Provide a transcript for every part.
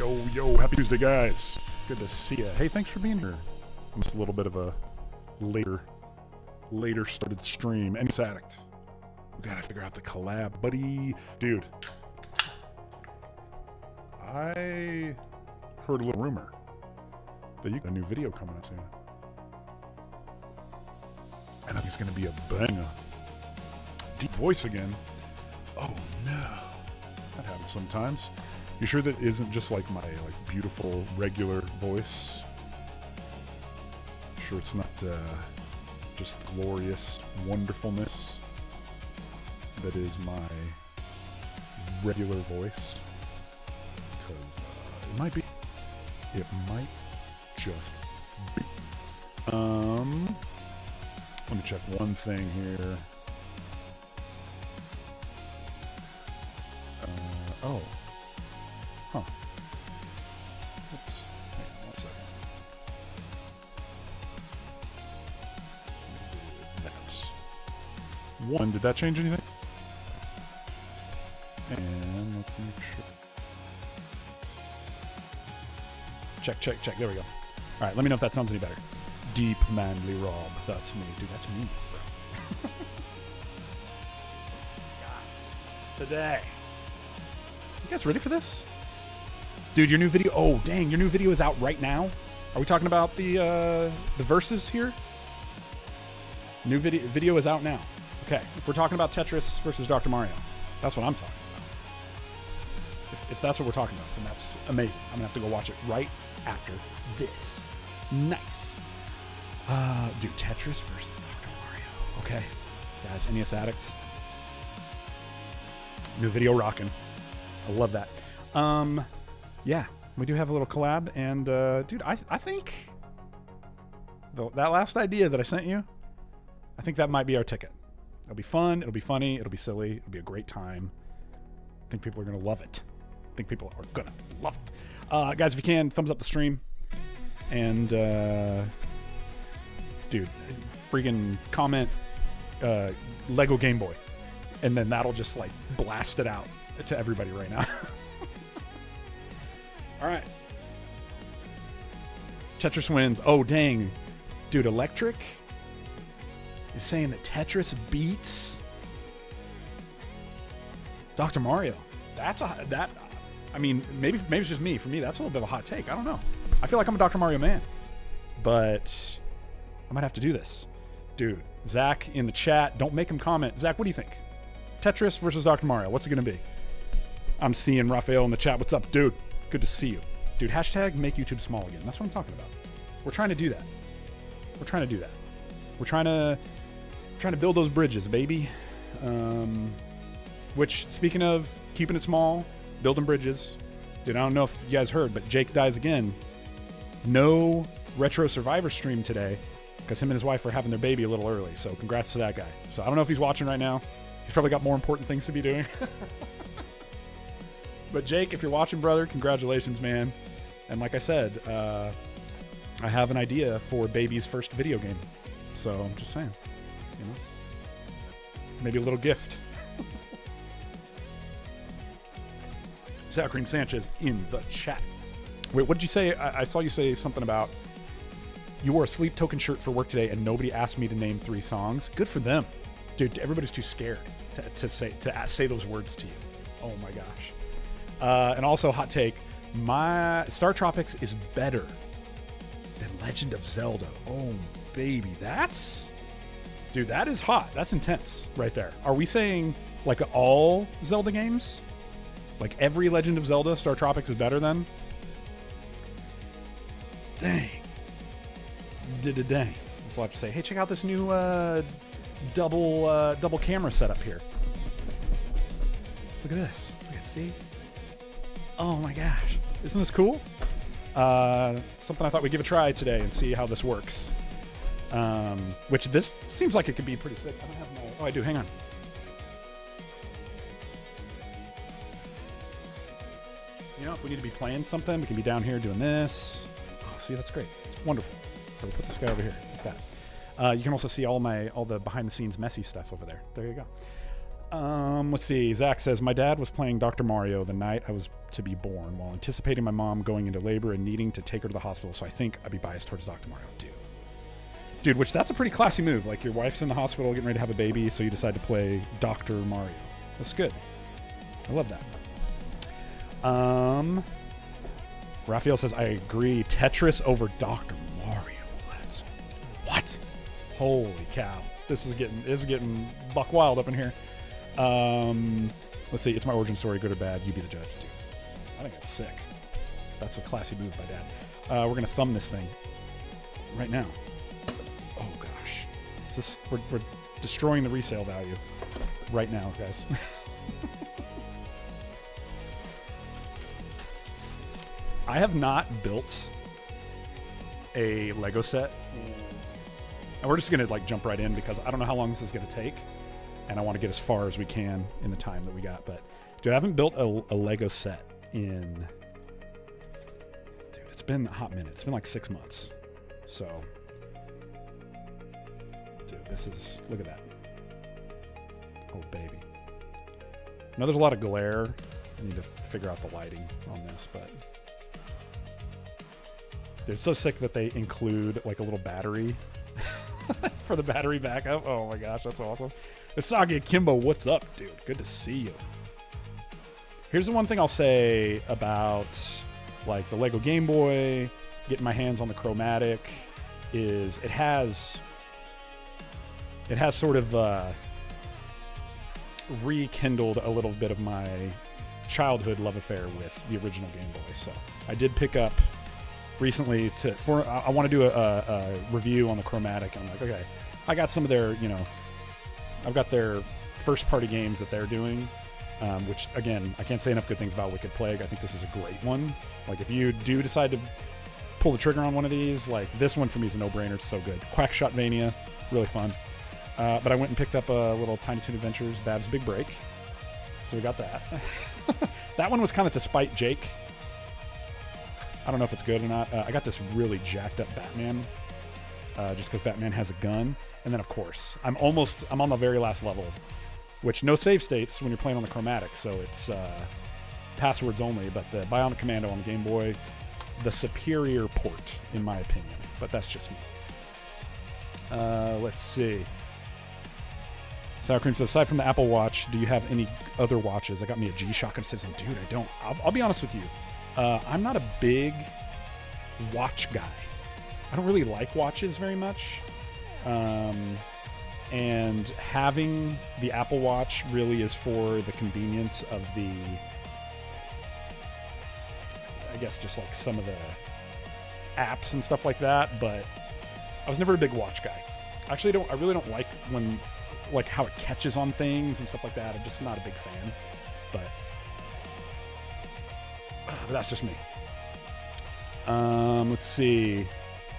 Yo, happy Tuesday, guys. Good to see ya. Hey, thanks for being here. It's a little bit of a later started stream. And addict. We gotta figure out the collab, buddy. Dude, I heard a little rumor that you got a new video coming out soon. And I think it's gonna be a banger. Deep voice again. Oh no. That happens sometimes. You sure that isn't just like my beautiful regular voice? Sure it's not just glorious wonderfulness that is my regular voice? Because it might be. It might just be. Let me check one thing here. Oh. Huh. Oops. Hang on 1 second. That's one. Did that change anything? And let's make sure. Check. There we go. All right, let me know if that sounds any better. Deep manly Rob. That's me. Dude, that's me, bro. Guys, today. You guys ready for this? Dude, your new video. Oh, dang, your new video is out right now. Are we talking about the verses here? New video is out now. Okay, if we're talking about Tetris versus Dr. Mario, that's what I'm talking about. If that's what we're talking about, then that's amazing. I'm gonna have to go watch it right after this. Nice. Dude, Tetris versus Dr. Mario. Okay, guys, NES Addict. New video rocking. I love that. Yeah, we do have a little collab, and dude, I think that last idea that I sent you, I think that might be our ticket. It'll be fun, it'll be funny, it'll be silly, it'll be a great time. I think people are gonna love it. Guys, if you can, thumbs up the stream, and dude, freaking comment Lego Gameboy, and then that'll just like blast it out to everybody right now. All right. Tetris wins. Oh, dang. Dude, Electric is saying that Tetris beats Dr. Mario. I mean, maybe it's just me. For me, that's a little bit of a hot take. I don't know. I feel like I'm a Dr. Mario man. But I might have to do this. Dude, Zach in the chat, don't make him comment. Zach, what do you think? Tetris versus Dr. Mario, what's it going to be? I'm seeing Raphael in the chat. What's up, dude? Good to see you. Dude, hashtag make YouTube small again. That's what I'm talking about. We're trying to do that. We're trying to build those bridges, baby. Which, speaking of keeping it small, building bridges, dude, I don't know if you guys heard, but Jake dies again. No Retro Survivor stream today because him and his wife are having their baby a little early. So congrats to that guy. So I don't know if he's watching right now. He's probably got more important things to be doing. But Jake, if you're watching, brother, congratulations, man. And like I said, I have an idea for baby's first video game. So I'm just saying, you know, maybe a little gift. Sour Cream Sanchez in the chat. Wait, what did you say? I saw you say something about you wore a Sleep Token shirt for work today and nobody asked me to name 3 songs. Good for them. Dude, everybody's too scared to say those words to you. Oh my gosh. And also, hot take, my Star Tropics is better than Legend of Zelda. Oh, baby. Dude, that is hot. That's intense right there. Are we saying, like, all Zelda games? Like, every Legend of Zelda, Star Tropics is better than? Dang. Dang. That's all I have to say. Hey, check out this new double camera setup here. Look at this. See? Oh my gosh. Isn't this cool? Something I thought we'd give a try today and see how this works. Which this seems like it could be pretty sick. I don't have my... Oh, I do. Hang on. You know, if we need to be playing something, we can be down here doing this. Oh, see, that's great. It's wonderful. So we'll put this guy over here like that. You can also see all the behind-the-scenes messy stuff over there. There you go. Let's see. Zach says, my dad was playing Dr. Mario the night I was to be born while anticipating my mom going into labor and needing to take her to the hospital, so I think I'd be biased towards Dr. Mario, Dude, which that's a pretty classy move. Like, your wife's in the hospital getting ready to have a baby, so you decide to play Dr. Mario. That's good. I love that. Raphael says, I agree. Tetris over Dr. Mario. What? Holy cow. This is getting buck wild up in here. Let's see. It's my origin story, good or bad. You be the judge, dude. I think it's sick. That's a classy move by Dad. We're gonna thumb this thing right now. Oh gosh, we're destroying the resale value right now, guys. I have not built a Lego set, and we're just gonna like jump right in because I don't know how long this is gonna take. And I want to get as far as we can in the time that we got. But, dude, I haven't built a Lego set in... Dude, it's been a hot minute. It's been like 6 months. So... Dude, this is... Look at that. Oh, baby. I know there's a lot of glare. I need to figure out the lighting on this, but... Dude, it's so sick that they include, like, a little battery for the battery backup. Oh, my gosh, that's awesome. Usagi Akimbo, what's up, dude? Good to see you. Here's the one thing I'll say about like the Lego Gameboy, getting my hands on the Chromatic, is it has sort of rekindled a little bit of my childhood love affair with the original Game Boy. So I did pick up recently I want to do a review on the Chromatic, and I'm like, okay, I got some of their, I've got their first-party games that they're doing, which, again, I can't say enough good things about Wicked Plague. I think this is a great one. Like, if you do decide to pull the trigger on one of these, like, this one for me is a no-brainer. It's so good. Quackshotmania, really fun. But I went and picked up a little Tiny Toon Adventures Bab's Big Break. So we got that. That one was kind of to spite Jake. I don't know if it's good or not. I got this really jacked-up Batman, just because Batman has a gun. And then, of course, I'm on the very last level, which no save states when you're playing on the Chromatic, so it's passwords only. But the Bionic Commando on the Game Boy, the superior port, in my opinion. But that's just me. Let's see. Sour Cream says, aside from the Apple Watch, do you have any other watches? I got me a G-Shock and says, dude, I don't. I'll be honest with you. I'm not a big watch guy. I don't really like watches very much. And having the Apple Watch really is for the convenience of the, I guess, just like some of the apps and stuff like that. But I was never a big watch guy. Actually, I really don't like when, like, how it catches on things and stuff like that. I'm just not a big fan. But that's just me. Let's see.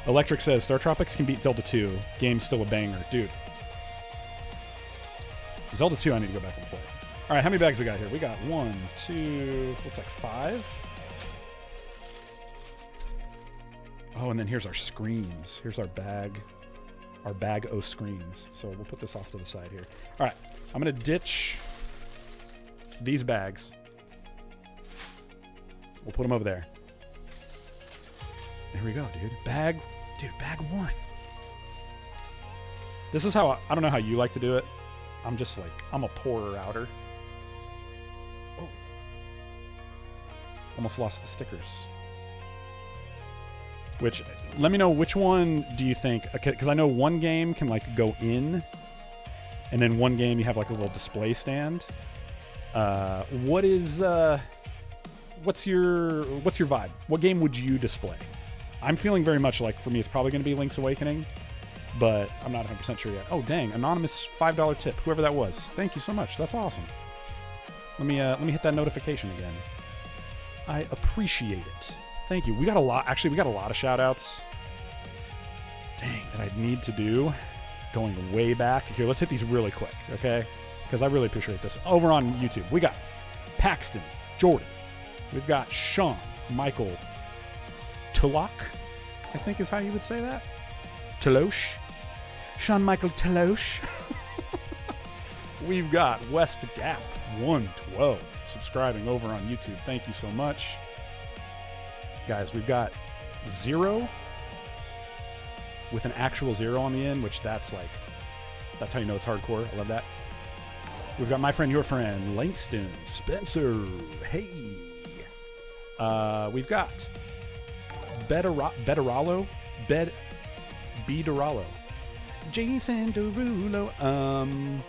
Electric says, Star Tropics can beat Zelda 2. Game's still a banger. Dude. Zelda 2 I need to go back and play. Alright, how many bags we got here? We got 1, 2, looks like 5. Oh, and then here's our screens. Here's our bag o' screens. So we'll put this off to the side here. Alright, I'm going to ditch these bags. We'll put them over there. There we go, dude. Bag 1. This is how, I don't know how you like to do it. I'm just like, I'm a poorer outer. Oh. Almost lost the stickers. Which, let me know which one do you think, because I know one game can like go in, and then one game you have like a little display stand. What's your vibe? What game would you display? I'm feeling very much like, for me, it's probably going to be Link's Awakening, but I'm not 100% sure yet. Oh, dang. Anonymous $5 tip. Whoever that was. Thank you so much. That's awesome. Let me hit that notification again. I appreciate it. Thank you. We got a lot. Actually, we got a lot of shout-outs. Dang, that I need to do. Going way back. Here, let's hit these really quick, okay? Because I really appreciate this. Over on YouTube, we got Paxton, Jordan. We've got Sean, Michael, Tulloch, I think is how you would say that. Teloche. Sean Michael Teloche. We've got West Gap 112 subscribing over on YouTube. Thank you so much. Guys, we've got Zero with an actual zero on the end, which that's how you know it's hardcore. I love that. We've got my friend, your friend, Langston Spencer. Hey. We've got Bederalo. Bederalo. Jason Derulo.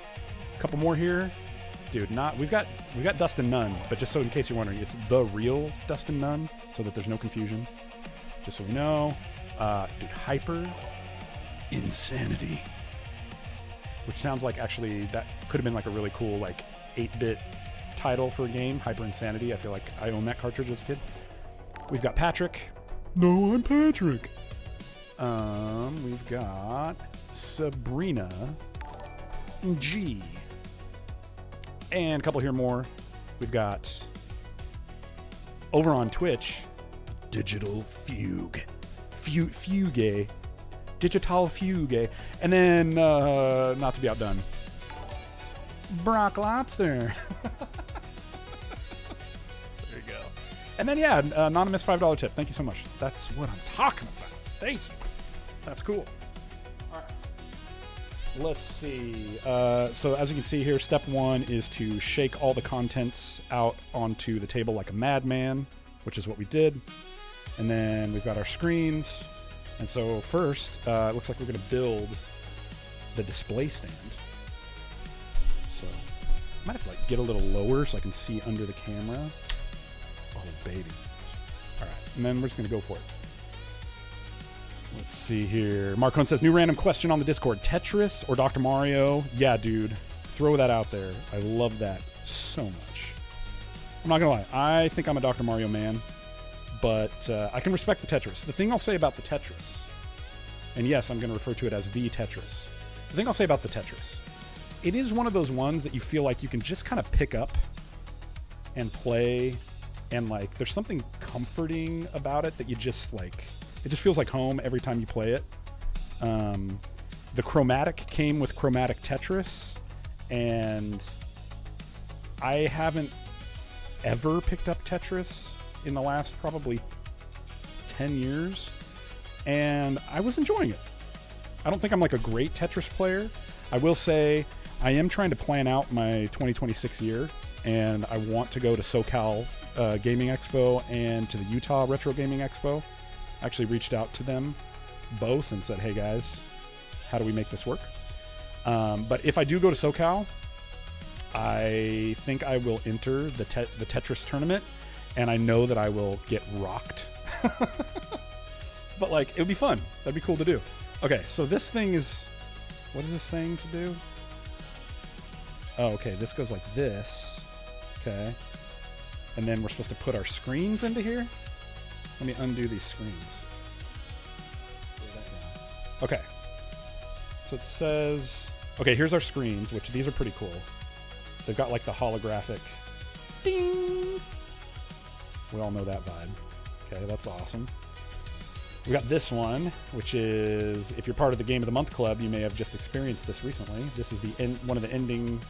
Couple more here. Dude, we've got Dustin Nunn, but just so in case you're wondering, it's the real Dustin Nunn, so that there's no confusion. Just so we know. Dude, Hyper Insanity. Which sounds like actually that could have been like a really cool like 8-bit title for a game, Hyper Insanity. I feel like I owned that cartridge as a kid. We've got Patrick. No, I'm Patrick. We've got Sabrina G. And a couple here more. We've got over on Twitch, Digital Fugue. Fugue. Digital Fugue. And then, not to be outdone, Brock Lobster. There you go. And then, yeah, anonymous $5 tip. Thank you so much. That's what I'm talking about. Thank you. That's cool. All right. Let's see. So as you can see here, step one is to shake all the contents out onto the table like a madman, which is what we did. And then we've got our screens. And so first, it looks like we're going to build the display stand. So I might have to like get a little lower so I can see under the camera. Oh, baby. All right. And then we're just going to go for it. Let's see here. Marcone says, new random question on the Discord. Tetris or Dr. Mario? Yeah, dude. Throw that out there. I love that so much. I'm not going to lie. I think I'm a Dr. Mario man. But I can respect the Tetris. The thing I'll say about the Tetris, and yes, I'm going to refer to it as the Tetris. The thing I'll say about the Tetris, it is one of those ones that you feel like you can just kind of pick up and play, and like there's something comforting about it that you just like, it just feels like home every time you play it. The Chromatic came with Chromatic Tetris, and I haven't ever picked up Tetris in the last probably 10 years, and I was enjoying it. I don't think I'm like a great Tetris player. I will say I am trying to plan out my 2026 year, and I want to go to SoCal Gaming Expo and to the Utah Retro Gaming Expo. I actually reached out to them both and said, hey guys, how do we make this work? But if I do go to SoCal, I think I will enter the Tetris tournament, and I know that I will get rocked. But like, it would be fun. That'd be cool to do. Okay, so this thing is, what is this saying to do? Oh, okay, this goes like this. Okay. And then we're supposed to put our screens into here. Let me undo these screens. Okay. So it says, okay, here's our screens, which these are pretty cool. They've got like the holographic ding. We all know that vibe. Okay, that's awesome. We got this one, which is, if you're part of the Game of the Month Club, you may have just experienced this recently. This is the one of the ending,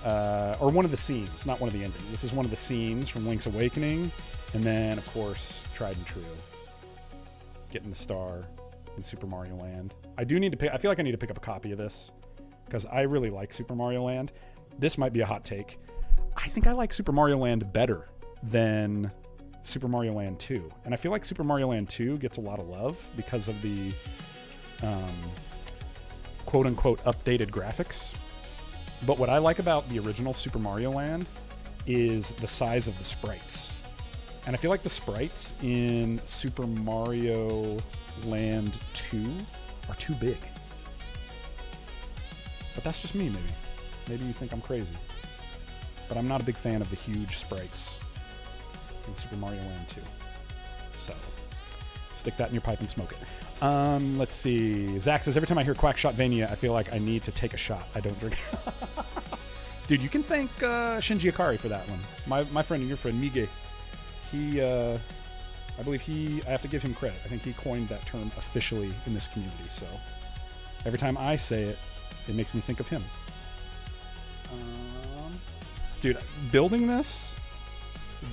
or one of the scenes, not one of the endings. This is one of the scenes from Link's Awakening, and then, of course, tried and true, getting the star in Super Mario Land. I do need to pick, I feel like I need to pick up a copy of this, because I really like Super Mario Land. This might be a hot take. I think I like Super Mario Land better than Super Mario Land 2. And I feel like Super Mario Land 2 gets a lot of love because of the quote-unquote updated graphics. But what I like about the original Super Mario Land is the size of the sprites. And I feel like the sprites in Super Mario Land 2 are too big. But that's just me, maybe. Maybe you think I'm crazy. But I'm not a big fan of the huge sprites in Super Mario Land 2. So, stick that in your pipe and smoke it. Let's see. Zach says, every time I hear Quackshot-vania, I feel like I need to take a shot. I don't drink. Dude, you can thank Shinji Ikari for that one. My friend and your friend, Mige. He, I believe I have to give him credit. I think he coined that term officially in this community. So, every time I say it, it makes me think of him. Dude, building this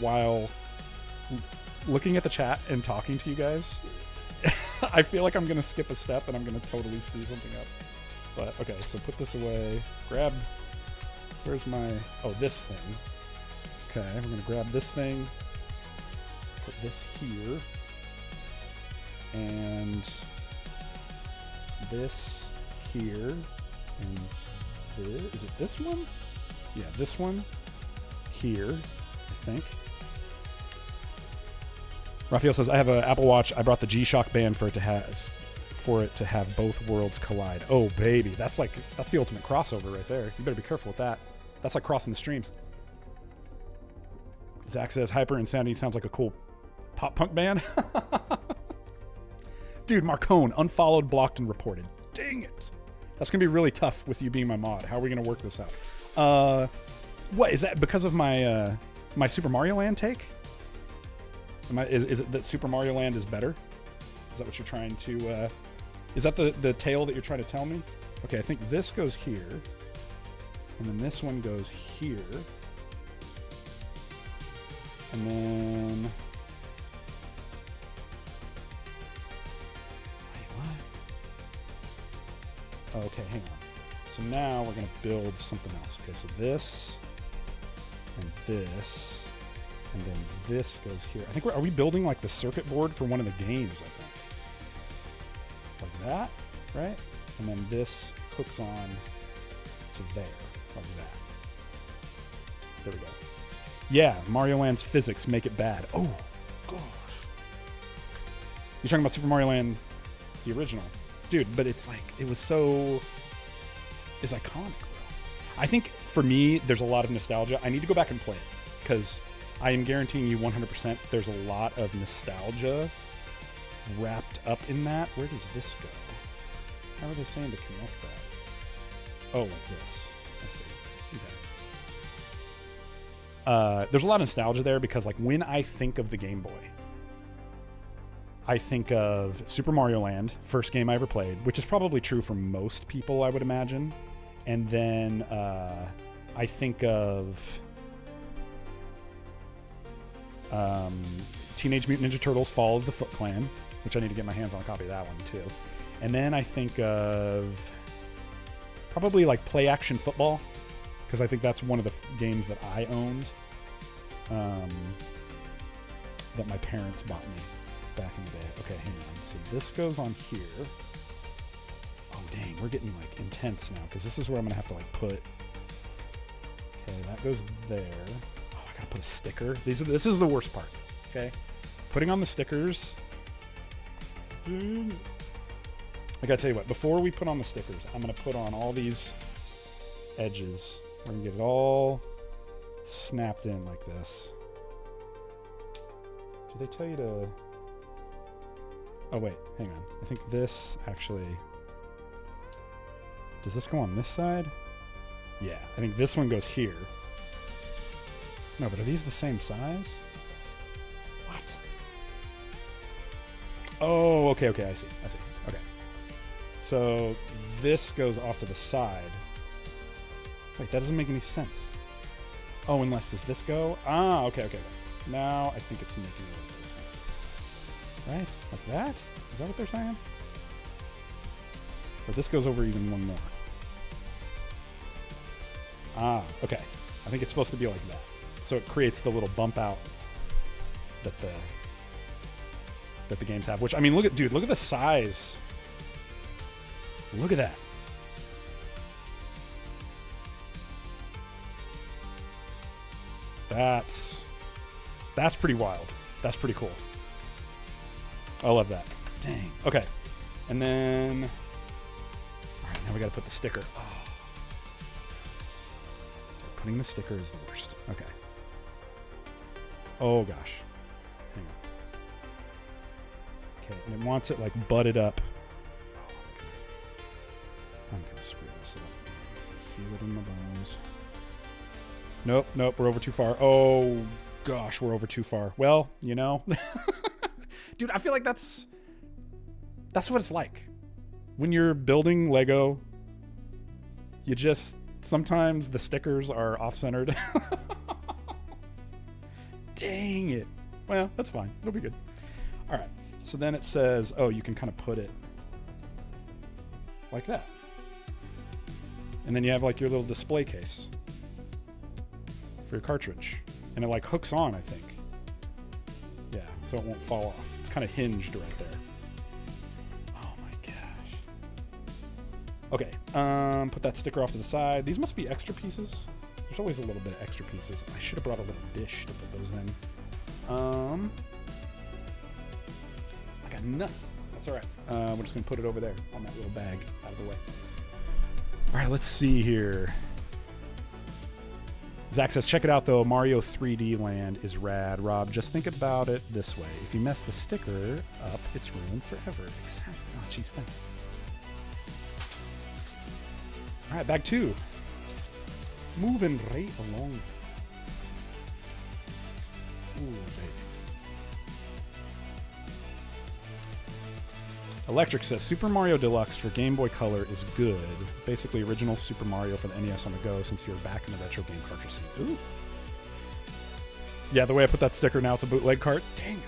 while looking at the chat and talking to you guys, I feel like I'm going to skip a step and I'm going to totally screw something up. But, okay, so put this away. Grab... Where's my... Oh, this thing. Okay, we're going to grab this thing. Put this here. And this here. And this... Is it this one? Yeah, this one. Here, I think. Raphael says, I have an Apple Watch. I brought the G-Shock band for it to have both worlds collide. Oh, baby. That's the ultimate crossover right there. You better be careful with that. That's like crossing the streams. Zach says, Hyper Insanity sounds like a cool pop punk band. Dude, Marcone, unfollowed, blocked, and reported. Dang it. That's going to be really tough with you being my mod. How are we going to work this out? What, is that because of my my Super Mario Land take? Is it that Super Mario Land is better? Is that what you're trying to... is that the tale that you're trying to tell me? Okay, I think this goes here. And then this one goes here. And then... Wait, what? Okay, hang on. So now we're going to build something else. Okay, so this... and this... and then this goes here. I think are we building like the circuit board for one of the games, I think. Like that, right? And then this hooks on to there, like that. There we go. Yeah, Mario Land's physics make it bad. Oh, gosh. You're talking about Super Mario Land, the original. Dude, but it's like, it was so... It's iconic, bro. I think, for me, there's a lot of nostalgia. I need to go back and play it, because I am guaranteeing you 100% there's a lot of nostalgia wrapped up in that. Where does this go? How are they saying to connect that? Oh, like this. I see. Okay. There's a lot of nostalgia there because, like, when I think of the Game Boy, I think of Super Mario Land, first game I ever played, which is probably true for most people, I would imagine. And then I think of Teenage Mutant Ninja Turtles Fall of the Foot Clan, which I need to get my hands on a copy of that one too. And then I think of probably like Play Action Football, because I think that's one of the games that I owned that my parents bought me back in the day. Okay, hang on. So this goes on here. Oh, dang, we're getting like intense now, because this is where I'm going to have to like put... Okay, that goes there. Oh, I got to put a sticker. This is the worst part, okay? Putting on the stickers... I gotta tell you what, before we put on the stickers, I'm gonna put on all these edges. We're gonna get it all snapped in like this. Did they tell you to... Oh wait, hang on. I think this actually... Does this go on this side? Yeah, I think this one goes here. No, but are these the same size? What? Oh, okay, I see. Okay. So this goes off to the side. Wait, that doesn't make any sense. Oh, unless does this go? Ah, okay. Now I think it's making a little bit of sense. Right? Like that? Is that what they're saying? Or this goes over even one more. Ah, okay. I think it's supposed to be like that. So it creates the little bump out that the games have. Which, I mean, look at the size. Look at that. That's pretty wild. That's pretty cool. I love that. Dang. Okay. And then... All right, now we got to put the sticker. Oh. Putting the sticker is the worst. Okay. Oh, gosh. Hang on. Okay, and it wants it, like, butted up. Oh, I'm going to screw this up. Feel it in my bones. Nope, we're over too far. Oh, gosh, we're over too far. Well, you know. Dude, I feel like that's what it's like. When you're building Lego, you just sometimes the stickers are off-centered. Dang it. Well, that's fine. It'll be good. All right. So then it says, oh, you can kind of put it like that. And then you have like your little display case for your cartridge. And it like hooks on, I think. Yeah, so it won't fall off. It's kind of hinged right there. Oh my gosh. Okay, put that sticker off to the side. These must be extra pieces. There's always a little bit of extra pieces. I should have brought a little dish to put those in. I got nothing. That's all right. We're just gonna put it over there on that little bag out of the way. All right, let's see here. Zach says, check it out though. Mario 3D Land is rad. Rob, just think about it this way. If you mess the sticker up, it's ruined forever. Exactly. Oh, jeez, thanks. All right, bag 2. Moving right along. Ooh, baby. Electric says, Super Mario Deluxe for Game Boy Color is good. Basically, original Super Mario for the NES on the go since you're back in the retro game cartridge scene. Ooh. Yeah, the way I put that sticker now, it's a bootleg cart. Dang it.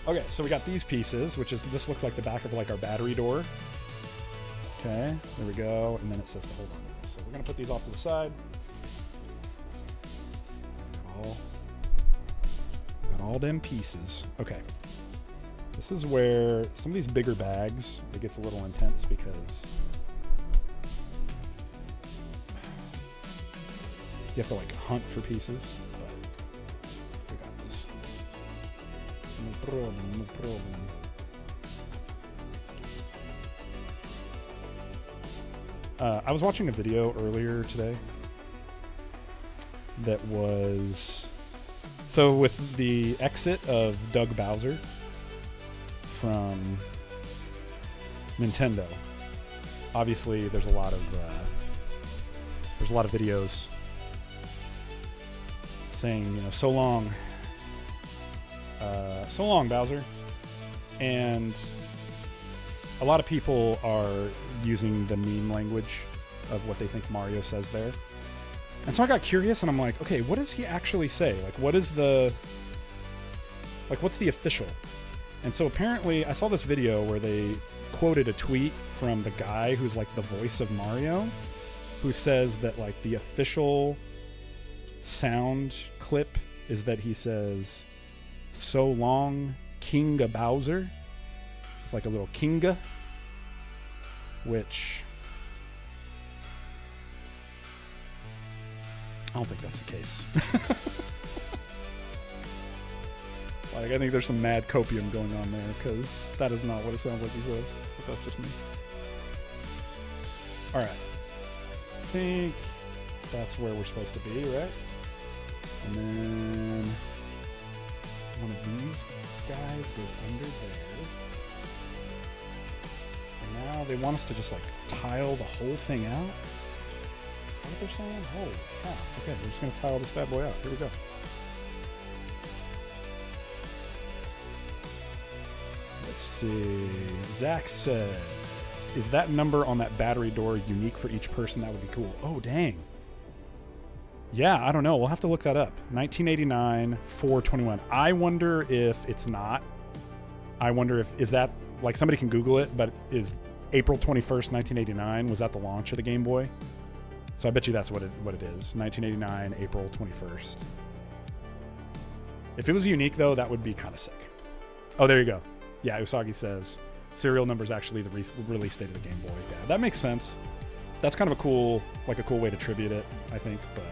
Okay, so we got these pieces, which is, this looks like the back of like our battery door. Okay, there we go. And then it says to hold on to this. So we're going to put these off to the side. Got all them pieces. Okay. This is where some of these bigger bags, it gets a little intense because you have to like hunt for pieces. But we got this. No problem, no problem. I was watching a video earlier today that was, so with the exit of Doug Bowser from Nintendo, obviously there's a lot of videos saying, you know, so long Bowser, and a lot of people are using the meme language of what they think Mario says there. And so I got curious and I'm like, okay, what does he actually say? Like, what's the official? And so apparently I saw this video where they quoted a tweet from the guy who's like the voice of Mario, who says that like the official sound clip is that he says, so long, Kinga Bowser. It's like a little Kinga, which I don't think that's the case. Like, I think there's some mad copium going on there, because that is not what it sounds like he says. But that's just me. Alright. I think that's where we're supposed to be, right? And then one of these guys goes under there. And now they want us to just, like, tile the whole thing out? Is that what they're saying? Holy cow. Okay, we're just going to tile this bad boy out. Here we go. Let's see. Zach says, is that number on that battery door unique for each person? That would be cool. Oh, dang. Yeah, I don't know. We'll have to look that up. 1989, 421. I wonder if it's not. I wonder if, is that, like, somebody can Google it, but is April 21st, 1989, was that the launch of the Game Boy? So I bet you that's what it is. 1989, April 21st. If it was unique, though, that would be kind of sick. Oh, there you go. Yeah, Usagi says serial number is actually the release date of the Game Boy. Yeah, that makes sense. That's kind of a cool way to tribute it, I think. But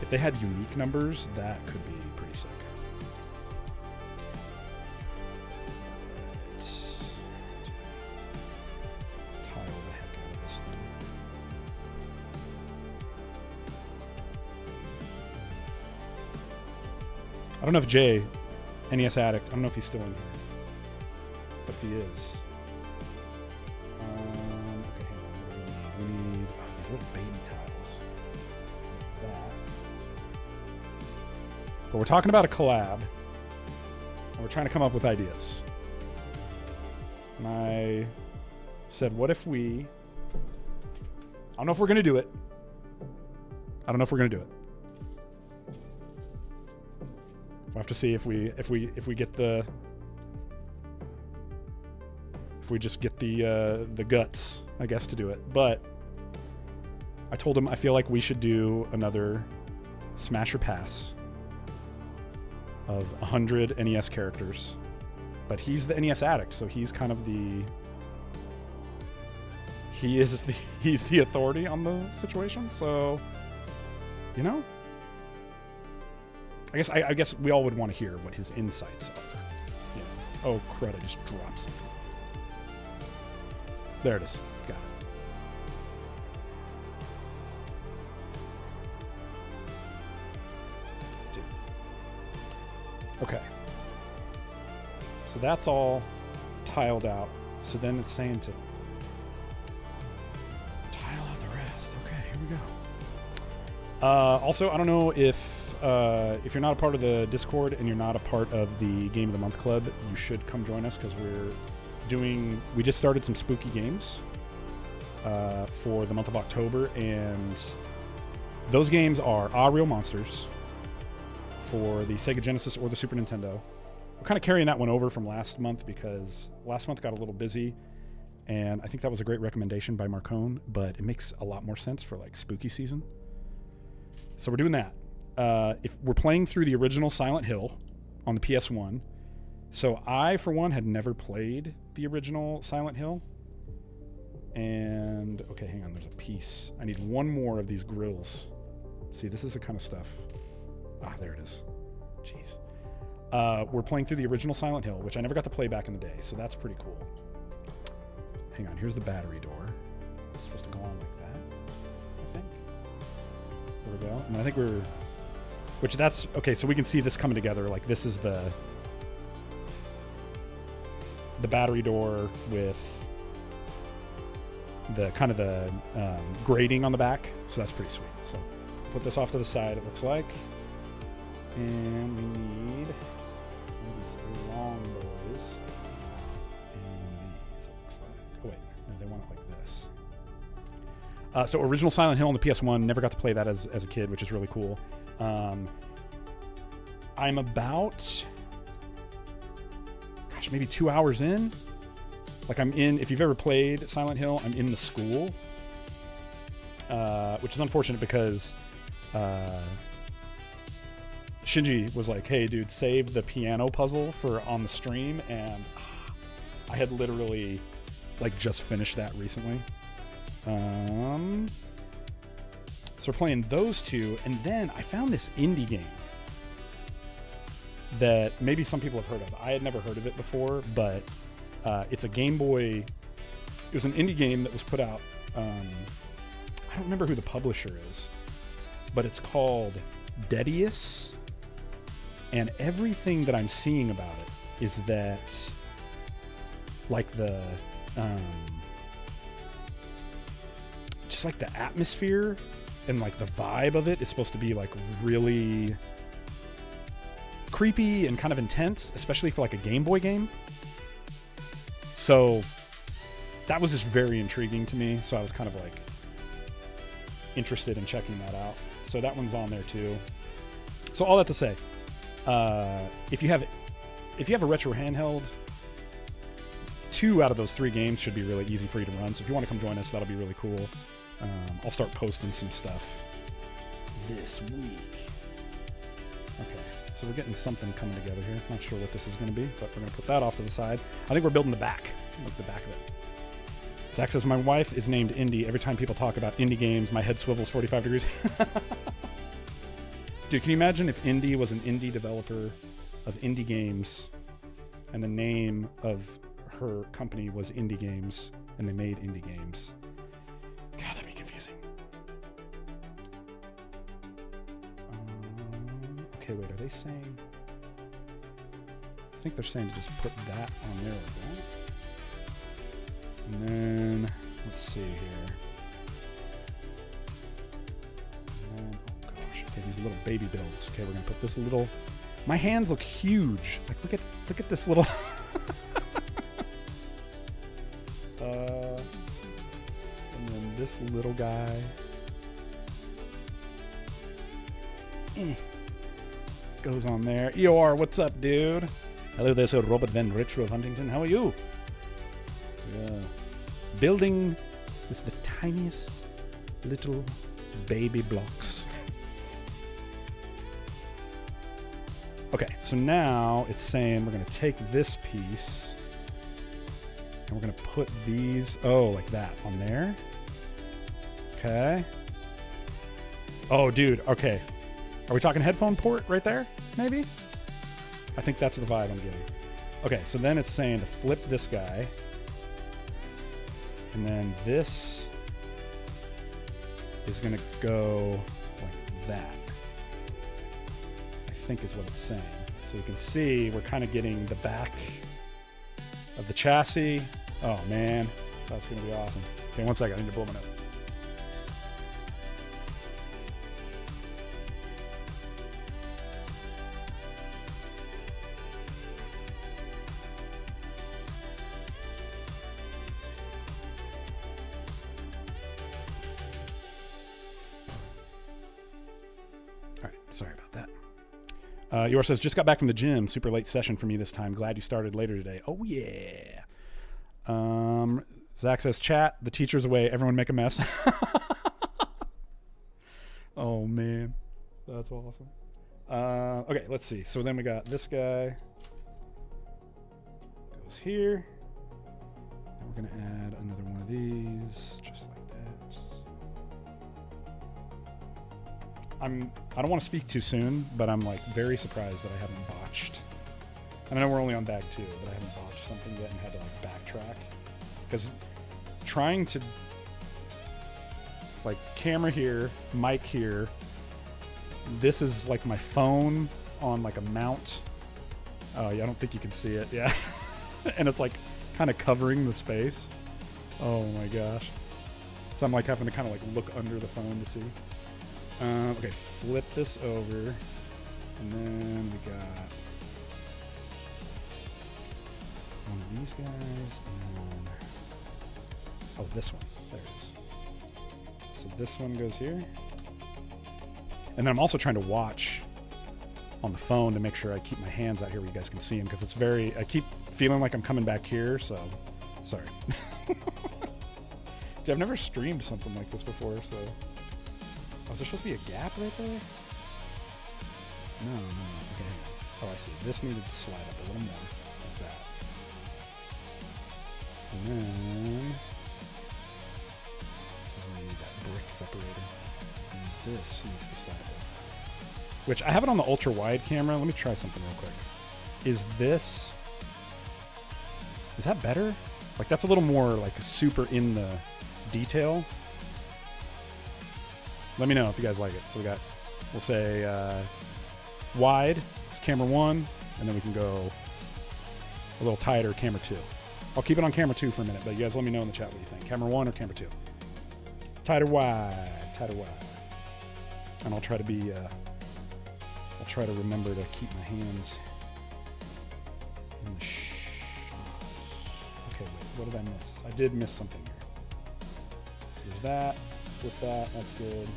if they had unique numbers, that could be pretty sick. Tile the heck out of this thing. I don't know if Jay, NES Addict, I don't know if he's still in here. But if he is, okay, hang on. We need these little baby tiles. Like that. But we're talking about a collab, and we're trying to come up with ideas. My said, what if we... I don't know if we're going to do it. We'll have to see if we get the... If we just get the guts, I guess, to do it. But I told him I feel like we should do another Smash or Pass of 100 NES characters. But he's the NES addict, so he's kind of the... He's the authority on the situation, so... You know? I guess we all would want to hear what his insights are. You know? Oh, crud, I just dropped something. There it is. Got it. Dude. Okay. So that's all tiled out. So then it's saying to tile out the rest. Okay, here we go. Also, I don't know if you're not a part of the Discord and you're not a part of the Game of the Month Club, you should come join us because we just started some spooky games for the month of October, and those games are Real Monsters for the Sega Genesis or the Super Nintendo. I'm kind of carrying that one over from last month because last month got a little busy, and I think that was a great recommendation by Marcone, but it makes a lot more sense for like spooky season. So we're doing that. If we're playing through the original Silent Hill on the PS1. So I, for one, had never played the original Silent Hill. And, okay, hang on, there's a piece. I need one more of these grills. See, this is the kind of stuff. Ah, there it is. Jeez. We're playing through the original Silent Hill, which I never got to play back in the day, so that's pretty cool. Hang on, here's the battery door. It's supposed to go on like that, I think. There we go. And I think which that's, okay, so we can see this coming together. Like, this is the battery door with the kind of the grating on the back. So that's pretty sweet. So put this off to the side, it looks like. And we need these long boys. And these, it looks like. Oh, wait. No, they want it like this. So original Silent Hill on the PS1. Never got to play that as a kid, which is really cool. I'm about... maybe 2 hours in. Like, I'm in, if you've ever played Silent Hill, I'm in the school, which is unfortunate because Shinji was like, hey dude, save the piano puzzle for on the stream, and I had literally like just finished that recently. So we're playing those two, and then I found this indie game that maybe some people have heard of. I had never heard of it before, but it's a Game Boy. It was an indie game that was put out. I don't remember who the publisher is, but it's called Dedius. And everything that I'm seeing about it is that, like just like the atmosphere and like the vibe of it is supposed to be like really creepy and kind of intense, especially for like a Game Boy game. So that was just very intriguing to me. So I was kind of like interested in checking that out. So that one's on there too. So all that to say, if you have a retro handheld, 2 out of those 3 games should be really easy for you to run. So if you want to come join us, that'll be really cool. I'll start posting some stuff this week. Okay. So we're getting something coming together here. Not sure what this is going to be, but we're going to put that off to the side. I think we're building the back, like the back of it. Zach says, my wife is named Indy. Every time people talk about indie games, my head swivels 45 degrees. Dude, can you imagine if Indy was an indie developer of indie games and the name of her company was Indie Games and they made indie games? God, that'd be confusing. Okay, wait, are they saying... I think they're saying to just put that on there like that. And then, let's see here. And then, oh gosh, okay, these little baby builds. Okay, we're gonna put this little... My hands look huge. Like, look at this little... this little guy. Goes on there. Eeyore, what's up, dude? Hello there, Sir Robert Van Retro of Huntington. How are you? Yeah. Building with the tiniest little baby blocks. Okay, so now it's saying we're going to take this piece and we're going to put these, like that on there. Okay. Oh, dude, okay. Are we talking headphone port right there, maybe? I think that's the vibe I'm getting. Okay, so then it's saying to flip this guy. And then this is going to go like that. I think is what it's saying. So you can see we're kind of getting the back of the chassis. Oh, man. That's going to be awesome. Okay, one second. I need to blow my nose. Sorry about that. Yor says, just got back from the gym. Super late session for me this time. Glad you started later today. Oh, yeah. Zach says, chat, the teacher's away. Everyone make a mess. Oh, man. That's awesome. Okay, let's see. So then we got this guy. Goes here. And we're going to add another one of these. Just like that. I don't want to speak too soon, but I'm like very surprised that I haven't botched. I know we're only on bag 2, but I haven't botched something yet and had to like backtrack. Because trying to like camera here, mic here, this is like my phone on like a mount. Oh, yeah, I don't think you can see it. Yeah. And it's like kind of covering the space. Oh my gosh. So I'm like having to kind of like look under the phone to see. Okay, flip this over, and then we got one of these guys, and oh, this one. There it is. So this one goes here, and then I'm also trying to watch on the phone to make sure I keep my hands out here where you guys can see them, because it's very. I keep feeling like I'm coming back here, so sorry. Dude, I've never streamed something like this before, so. Oh, is there supposed to be a gap right there? No. Okay. Oh, I see. This needed to slide up a little more, like that. And then I need that brick separator. And this needs to slide up. Which I have it on the ultra wide camera. Let me try something real quick. Is that better? Like that's a little more like super in the detail. Let me know if you guys like it. So we'll say wide is camera 1, and then we can go a little tighter, camera 2. I'll keep it on camera 2 for a minute, but you guys let me know in the chat what you think. Camera 1 or camera 2? Tighter, wide. And I'll try to remember to keep my hands in the shot. Okay, wait, what did I miss? I did miss something here. So there's that. With that, that's good.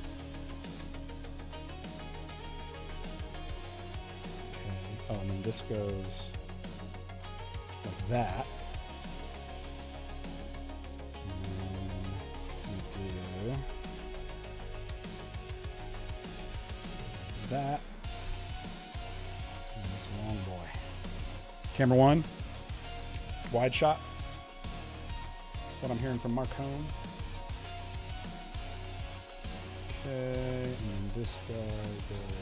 Okay. Oh, and then this goes like that. And then we do that. And this long boy. Camera 1, wide shot. What I'm hearing from Mark Hone. Okay, and then this guy goes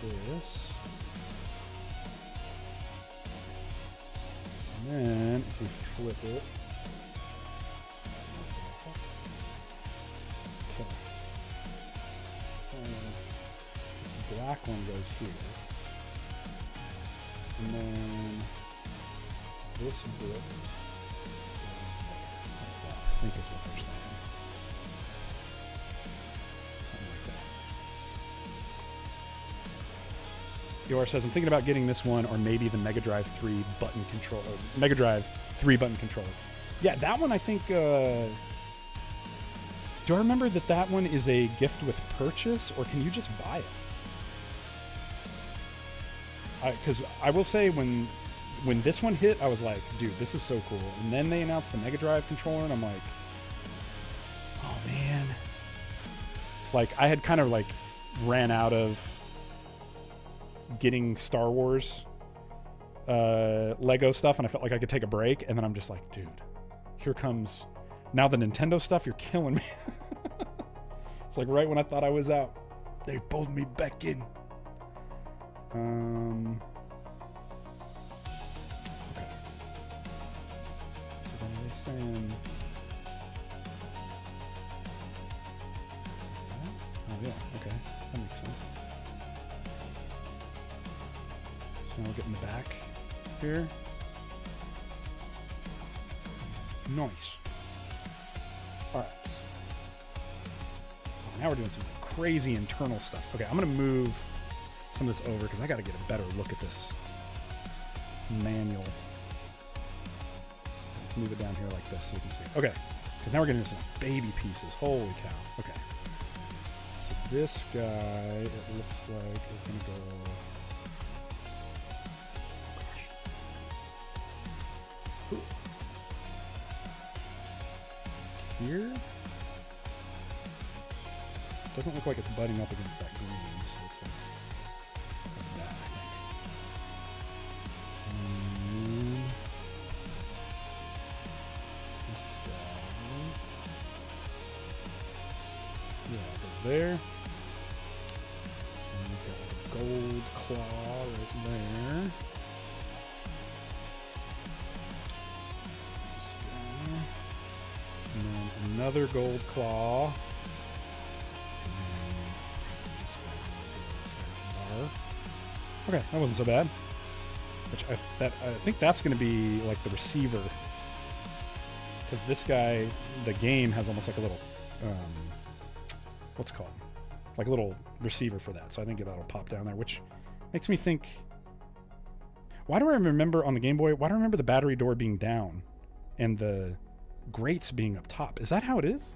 like this. And then if we flip it, okay. So this black one goes here. And then this bit, I think is what they're saying. Yor says, I'm thinking about getting this one or maybe the Mega Drive 3 button controller. Mega Drive 3 button controller. Yeah, that one I think. Do I remember that one is a gift with purchase, or can you just buy it? Because I will say when this one hit, I was like, dude, this is so cool. And then they announced the Mega Drive controller, and I'm like, oh man. Like, I had kind of like ran out of getting Star Wars Lego stuff, and I felt like I could take a break. And then I'm just like, dude, here comes now the Nintendo stuff. You're killing me. It's like right when I thought I was out, they pulled me back in. Okay. So then they're saying, oh yeah, okay, that makes sense. So now we're getting the back here. Nice. All right. Oh, now we're doing some crazy internal stuff. Okay, I'm gonna move some of this over because I got to get a better look at this manual. Let's move it down here like this so you can see. Okay, because now we're getting into some baby pieces. Holy cow. Okay. So this guy, it looks like, is going to go... Gosh. Here? Doesn't look like it's butting up against that green, so it's like... that, I think. This guy. Yeah, it goes there. And we've got a gold claw right there. This guy. And then another gold claw. Okay, that wasn't so bad. Which I think that's going to be like the receiver, because this guy, the game has almost like a little, what's it called? Like a little receiver for that. So I think that'll pop down there, which makes me think. Why do I remember on the Game Boy? Why do I remember the battery door being down, and the grates being up top? Is that how it is?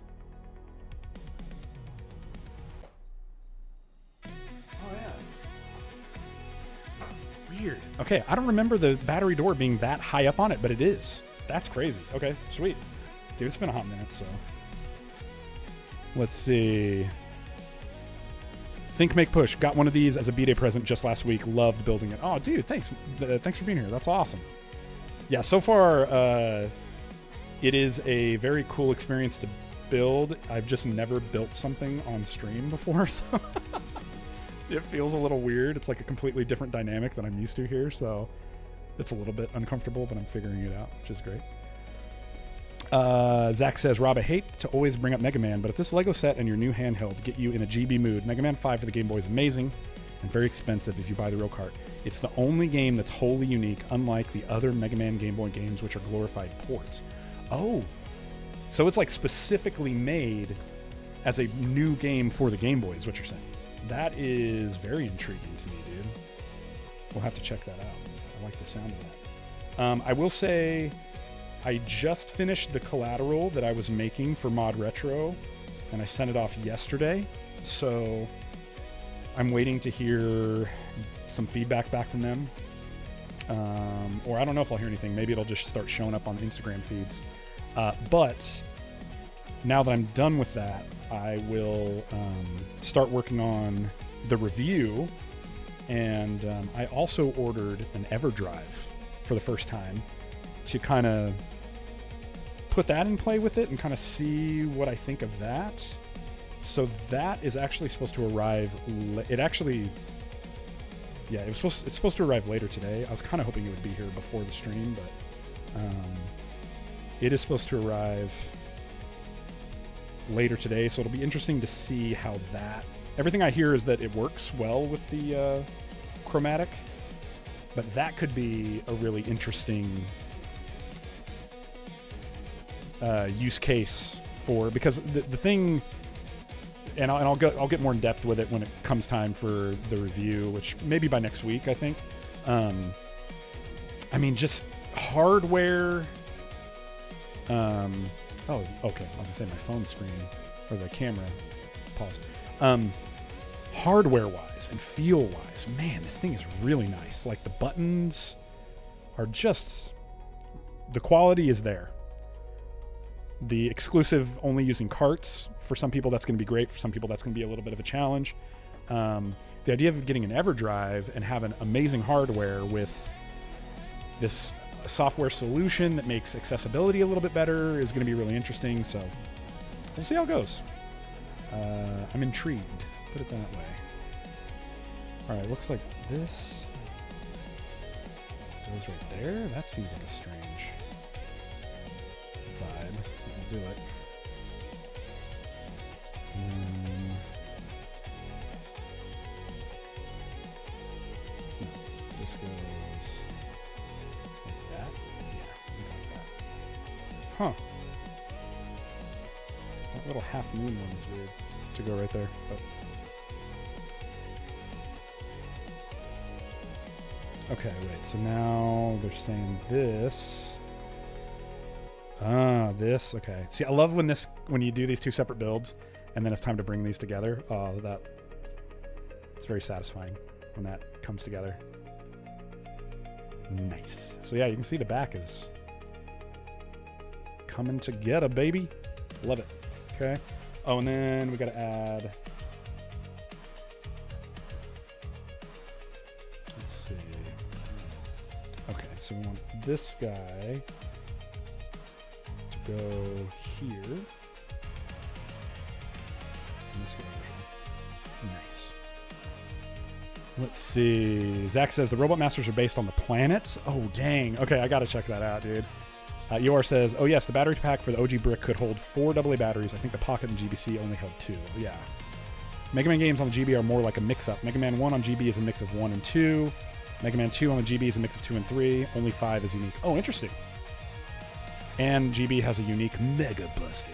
Weird. Okay, I don't remember the battery door being that high up on it, but it is. That's crazy. Okay, sweet. Dude, it's been a hot minute, so. Let's see. Think, Make, Push. Got one of these as a B-Day present just last week. Loved building it. Oh, dude, thanks. Thanks for being here. That's awesome. Yeah, so far, it is a very cool experience to build. I've just never built something on stream before, so... It feels a little weird. It's like a completely different dynamic than I'm used to here, so it's a little bit uncomfortable, but I'm figuring it out, which is great. Zach says, Rob, I hate to always bring up Mega Man, but if this Lego set and your new handheld get you in a GB mood, Mega Man 5 for the Game Boy is amazing and very expensive if you buy the real cart. It's the only game that's wholly unique, unlike the other Mega Man Game Boy games, which are glorified ports. Oh, so it's like specifically made as a new game for the Game Boy, is what you're saying. That is very intriguing to me, dude. We'll have to check that out. I like the sound of that. I will say, I just finished the collateral that I was making for modretro, and I sent it off yesterday. So I'm waiting to hear some feedback back from them. Or I don't know if I'll hear anything. Maybe it'll just start showing up on the Instagram feeds. But now that I'm done with that, I will start working on the review, and I also ordered an EverDrive for the first time to kind of put that in play with it and kind of see what I think of that. So that is actually supposed to arrive. It's supposed to arrive later today. I was kind of hoping it would be here before the stream, but it is supposed to arrive later today, so it'll be interesting to see how that... Everything I hear is that it works well with the Chromatic, but that could be a really interesting use case for... Because the thing... And I'll get more in depth with it when it comes time for the review, which maybe by next week, I think. I mean, just hardware... Oh, okay. I was gonna say my phone screen or the camera. Pause. Hardware-wise and feel-wise, man, this thing is really nice. Like the buttons are just, the quality is there. The exclusive only using carts, for some people that's going to be great. For some people that's going to be a little bit of a challenge. The idea of getting an EverDrive and having amazing hardware with this software solution that makes accessibility a little bit better is going to be really interesting. So we'll see how it goes. I'm intrigued. Put it that way. All right, looks like this goes right there. That seems like a strange vibe. I'll do it. This goes like that. Yeah, like that. Huh. That little half moon one is weird to go right there, but okay, wait, so now they're saying this. This, okay. See, I love when you do these two separate builds and then it's time to bring these together. It's very satisfying when that comes together. Nice. So yeah, you can see the back is coming together, baby. Love it. Okay. Oh, and then we got to add. Let's see. Okay, so we want this guy to go here. And this guy over here. Nice. Let's see. Zach says the Robot Masters are based on the planets. Oh, dang. Okay, I got to check that out, dude. Yor says, oh yes, the battery pack for the OG brick could hold 4 AA batteries. I think the Pocket and GBC only held 2. Yeah. Mega Man games on the GB are more like a mix-up. Mega Man 1 on GB is a mix of 1 and 2. Mega Man 2 on the GB is a mix of 2 and 3. Only 5 is unique. Oh, interesting. And GB has a unique Mega Buster.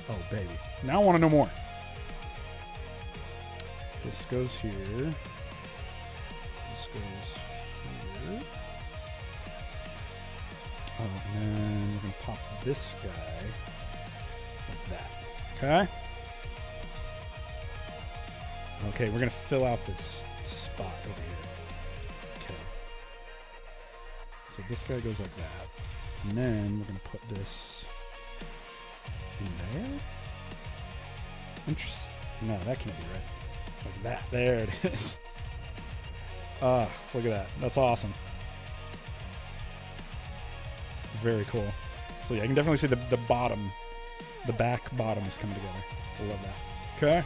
Oh, baby. Now I want to know more. This goes here. This goes here. Oh, and then we're going to pop this guy like that. Okay? Okay, we're going to fill out this spot over here. Okay. So this guy goes like that. And then we're going to put this in there. Interesting. No, that can't be right. Like that. There it is. Ah, look at that. That's awesome. Very cool. So yeah, I can definitely see the bottom, the back bottom is coming together. I love that. Okay.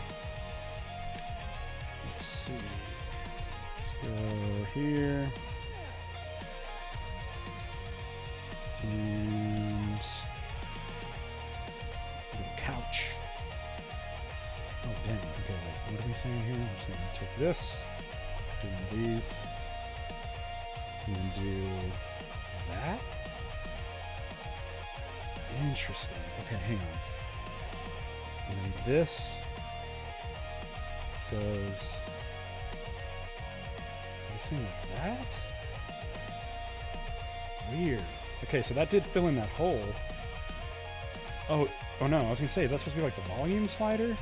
Let's see. Let's go here. And little couch. Oh dang. Okay, wait, what are we saying here? I'm just gonna take this, do one of these, and then do that. Interesting. Okay, hang on. And then this goes like that. Weird. Okay, so that did fill in that hole. Oh no, I was gonna say, is that supposed to be like the volume slider?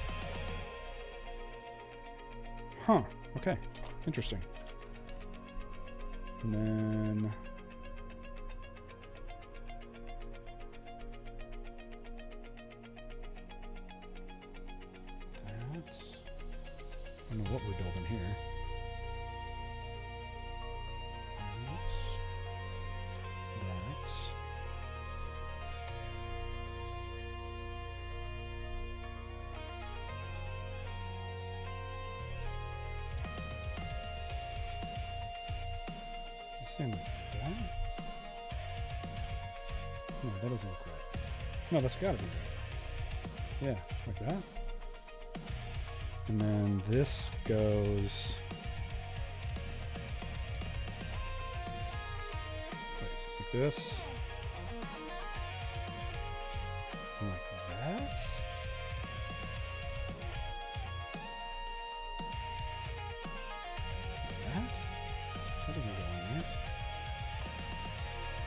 Huh. Okay. Interesting. And then I don't know what we're building here. That's same like that. No, that doesn't look right. No, that's gotta be right. Yeah, like that. And then this goes like this. And like that. Like that. That doesn't go on there.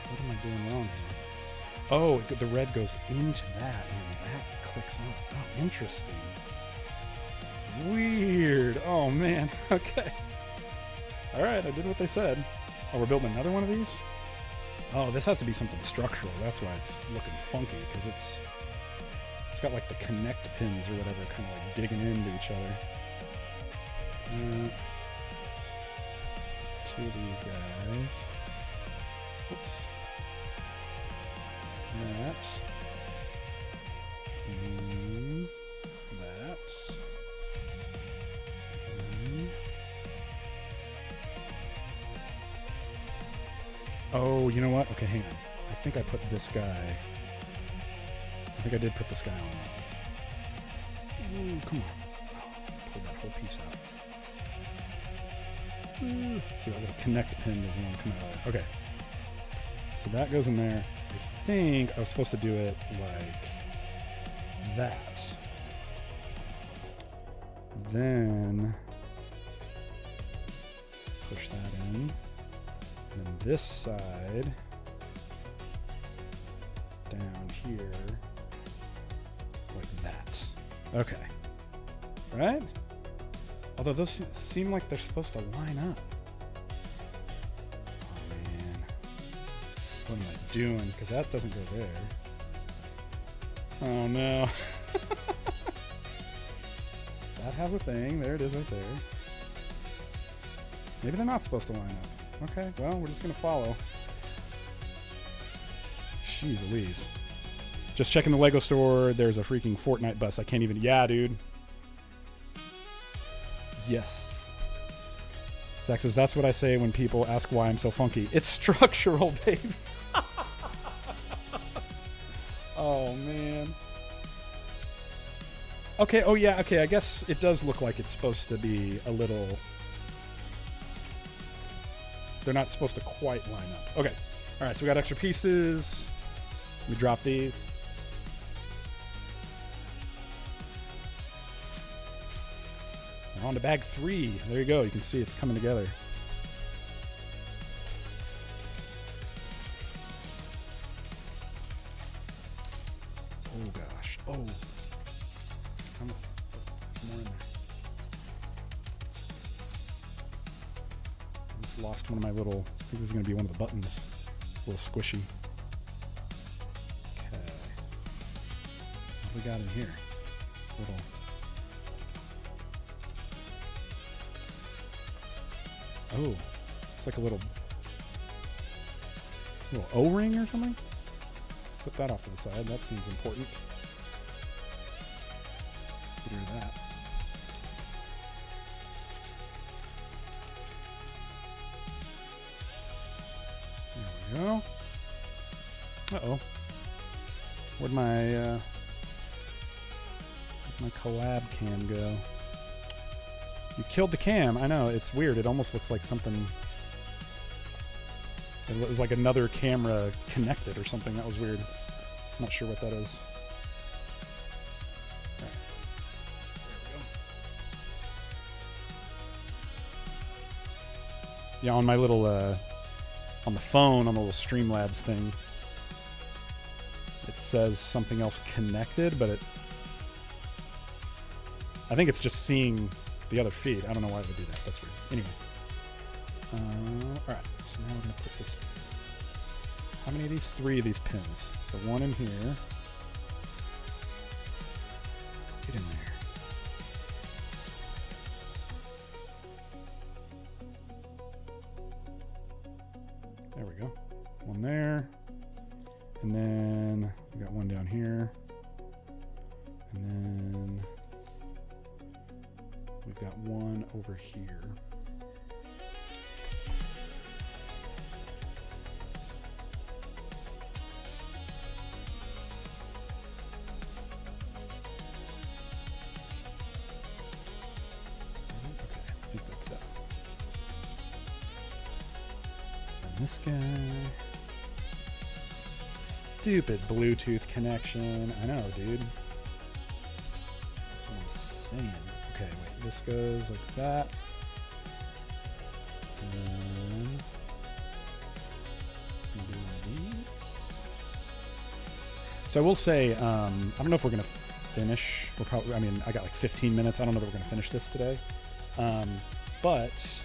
What am I doing wrong here? Oh, the red goes into that, and that clicks on. Oh, interesting. Weird. Oh, man. Okay. All right, I did what they said. Oh, we're building another one of these? Oh, this has to be something structural. That's why it's looking funky, because it's got like the connect pins or whatever kind of like digging into each other. Two of these guys. Oops. That. That. Oh, you know what? Okay, hang on. I think I put this guy. I think I did put this guy on. Ooh, come on. Pull that whole piece out. Ooh. See, that little connect pin doesn't want to come out of there. Okay. So that goes in there. I think I was supposed to do it like that. Then push that in. And then this side down here like that. Okay. Right? Although those seem like they're supposed to line up. Oh man. What am I doing? Because that doesn't go there. Oh no. That has a thing. There it is right there. Maybe they're not supposed to line up. Okay, well, we're just going to follow. Jeez Louise. Just checking the Lego store. There's a freaking Fortnite bus. I can't even... Yeah, dude. Yes. Zach says, that's what I say when people ask why I'm so funky. It's structural, baby. Oh, man. Okay, oh yeah, okay, I guess it does look like it's supposed to be a little... They're not supposed to quite line up. Okay. All right, so we got extra pieces. Let me drop these. We're on to bag 3. There you go. You can see it's coming together. Oh, gosh. Oh. More in there. Lost one of my little... I think this is going to be one of the buttons. It's a little squishy. Okay. What do we got in here? Little... Oh. It's like a little O-ring or something? Let's put that off to the side. That seems important. Get rid of that. Go. Uh-oh. Where'd my collab cam go? You killed the cam. I know, it's weird. It almost looks like something... It was like another camera connected or something. That was weird. I'm not sure what that is. Right. There we go. Yeah, on my little... on the phone, on the little Streamlabs thing, it says something else connected, but I think it's just seeing the other feed. I don't know why it would do that. That's weird. Anyway. Alright, so now we're going to put this... How many of these? 3 of these pins. So one in here. Get in there. There we go. One there. And then we got one down here. And then we've got one over here. Okay, I think that's it. This guy. Stupid Bluetooth connection. I know, dude. That's what I'm saying. Okay, wait. This goes like that. And then we do one of these. So I will say, I don't know if we're going to finish. We're probably, I mean, I got like 15 minutes. I don't know that we're going to finish this today. But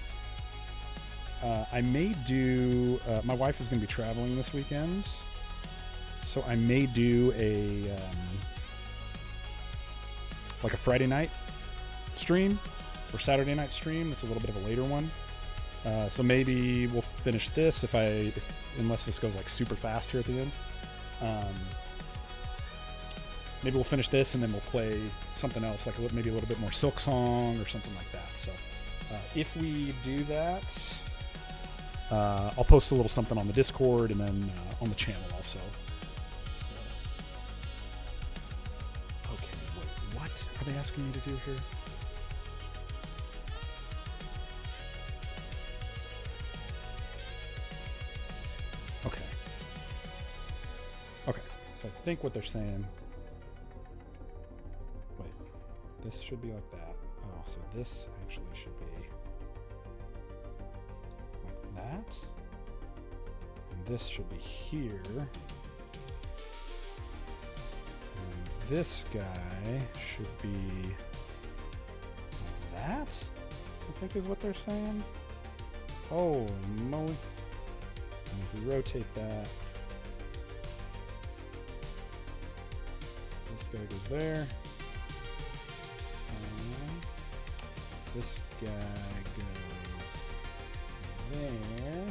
I may do, my wife is going to be traveling this weekend. So I may do a, like a Friday night stream or Saturday night stream. It's a little bit of a later one. So maybe we'll finish this unless this goes like super fast here at the end. Maybe we'll finish this and then we'll play something else, like maybe a little bit more Silk Song or something like that. So if we do that, I'll post a little something on the Discord and then on the channel also. So. Okay, wait, what are they asking me to do here? Okay, so I think what they're saying, wait, this should be like that. Oh, so this actually should be like that. And this should be here. And this guy should be like that, I think is what they're saying. Holy moly. And if we rotate that, this guy goes there. This guy goes there.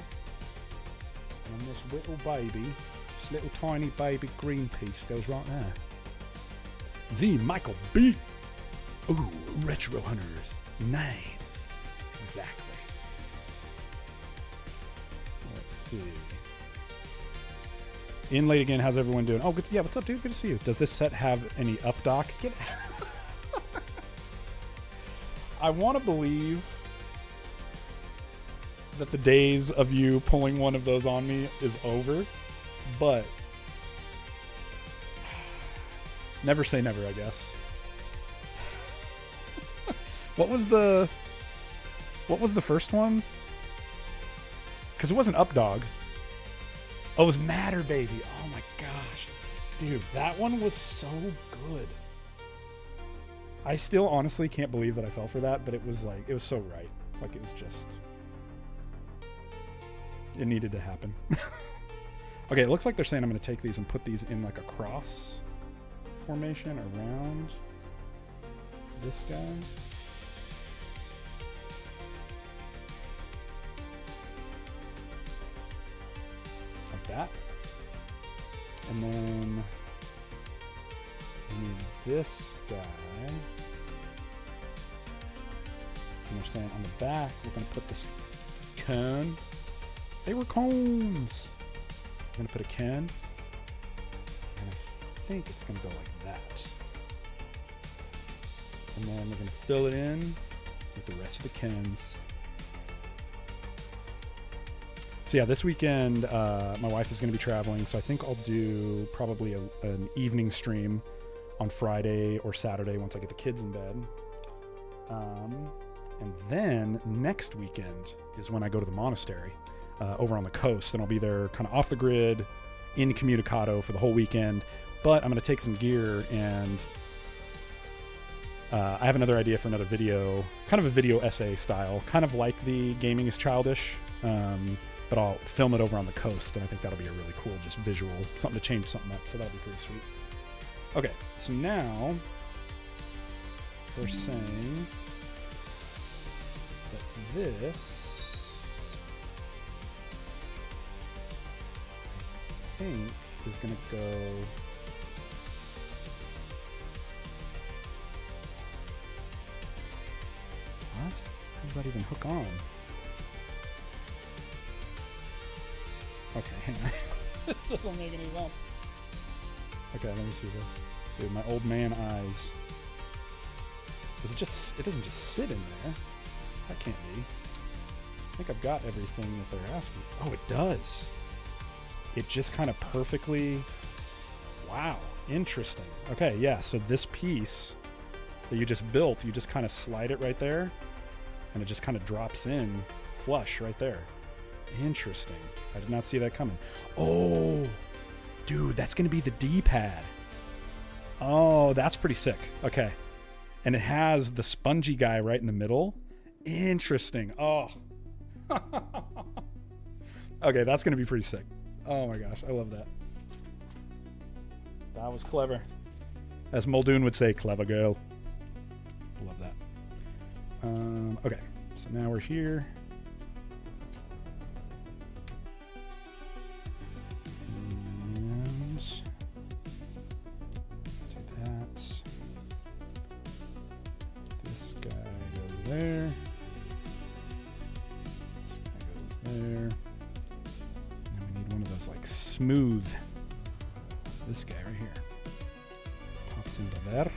And this little baby, this little tiny baby green piece goes right there. The Michael B. Ooh, Retro Hunters. Nice. Exactly. Let's see. In late again, how's everyone doing? Oh, good. Yeah, what's up, dude? Good to see you. Does this set have any up dock? Get I want to believe that the days of you pulling one of those on me is over, but never say never, I guess. What was the first one? Because it wasn't Up Dog. Oh, it was Matter Baby. Oh my gosh. Dude, that one was so good. I still honestly can't believe that I fell for that, but it was like, it was so right. Like, it was just, it needed to happen. Okay, it looks like they're saying I'm going to take these and put these in like a cross formation around this guy. Like that. And then we need this guy. And they're saying on the back, we're going to put this cone. They were cones. We're going to put a cone. And I think it's going to go like that. And then we're going to fill it in with the rest of the cones. So yeah, this weekend, my wife is going to be traveling, so I think I'll do probably an evening stream on Friday or Saturday once I get the kids in bed. And then next weekend is when I go to the monastery over on the coast, and I'll be there kind of off the grid, incommunicado for the whole weekend. But I'm going to take some gear, and I have another idea for another video, kind of a video essay style, kind of like the Gaming is Childish, but I'll film it over on the coast, and I think that'll be a really cool, just visual, something to change something up, so that'll be pretty sweet. Okay, so now they're saying that this, I think, is going to go what? How does that even hook on? Okay, hang on. This doesn't make any sense. Okay, let me see this. Dude, my old man eyes. It doesn't just sit in there. That can't be. I think I've got everything that they're asking. Oh, it does. It just kind of perfectly, wow, interesting. Okay, yeah, so this piece that you just built, you just kind of slide it right there, and it just kind of drops in flush right there. Interesting. I did not see that coming. Oh, Dude, that's going to be the D-pad. Oh, that's pretty sick. Okay. And it has the spongy guy right in the middle. Interesting. Oh. Okay, that's going to be pretty sick. Oh my gosh, I love that. That was clever. As Muldoon would say, clever girl. Love that. Okay, so now we're here. And do that. This guy goes there. This guy goes there. And we need one of those like smooth. This guy right here. Pops into there.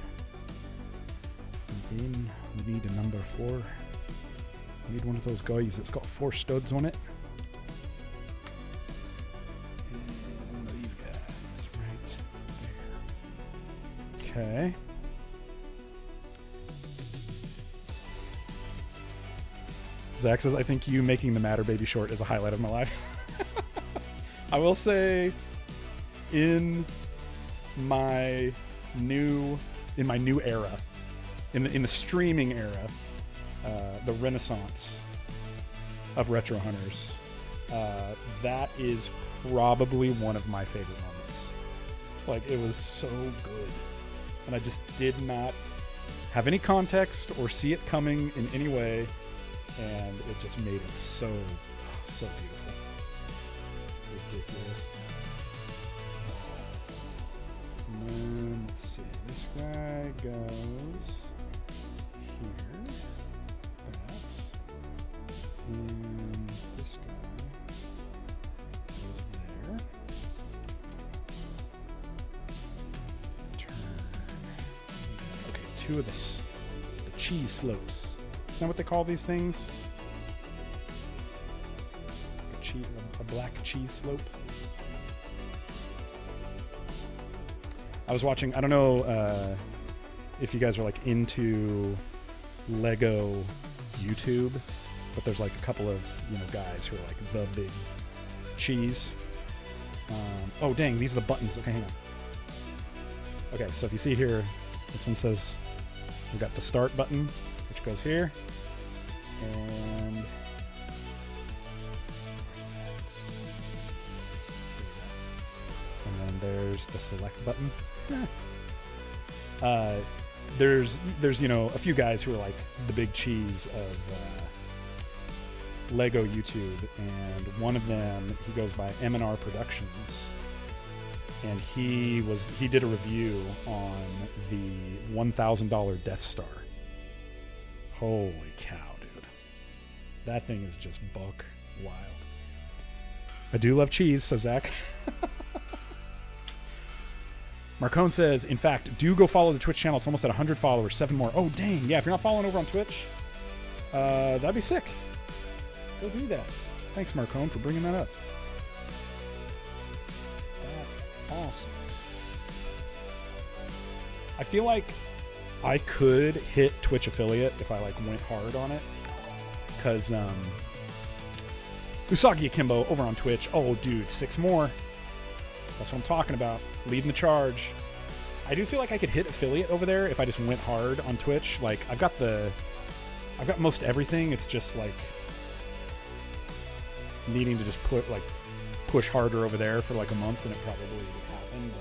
And then we need a number 4. We need one of those guys that's got 4 studs on it. And one of these guys right there. Okay. Zach says, I think you making the Matter Baby short is a highlight of my life. I will say, in my new era, in the streaming era, the renaissance of Retro Hunters, that is probably one of my favorite moments. Like, it was so good, and I just did not have any context or see it coming in any way, and it just made it so beautiful. Ridiculous. And then, let's see, this guy goes here, that, and this guy goes there. Turn. Okay, 2 of the cheese slopes. Is that what they call these things? A black cheese slope. I was watching, I don't know if you guys are like into Lego YouTube, but there's like a couple of, guys who are like the big cheese. Oh dang, these are the buttons. Okay, hang on. Okay, so if you see here, this one says we've got the start button, which goes here, and then there's the select button. There's a few guys who are like the big cheese of Lego YouTube, and one of them, he goes by M&R Productions, and he did a review on the $1,000 Death Star. Holy cow, dude. That thing is just buck wild. I do love cheese, says Zach. Marcone says, in fact, do go follow the Twitch channel. It's almost at 100 followers, 7 more. Oh, dang. Yeah, if you're not following over on Twitch, that'd be sick. Go do that. Thanks, Marcone, for bringing that up. That's awesome. I feel like I could hit Twitch affiliate if I like went hard on it. Because Usagi Akimbo over on Twitch. Oh, dude, 6 more. That's what I'm talking about. Leading the charge. I do feel like I could hit affiliate over there if I just went hard on Twitch. Like, I've got most everything. It's just like needing to just push harder over there for like a month, and it probably would happen.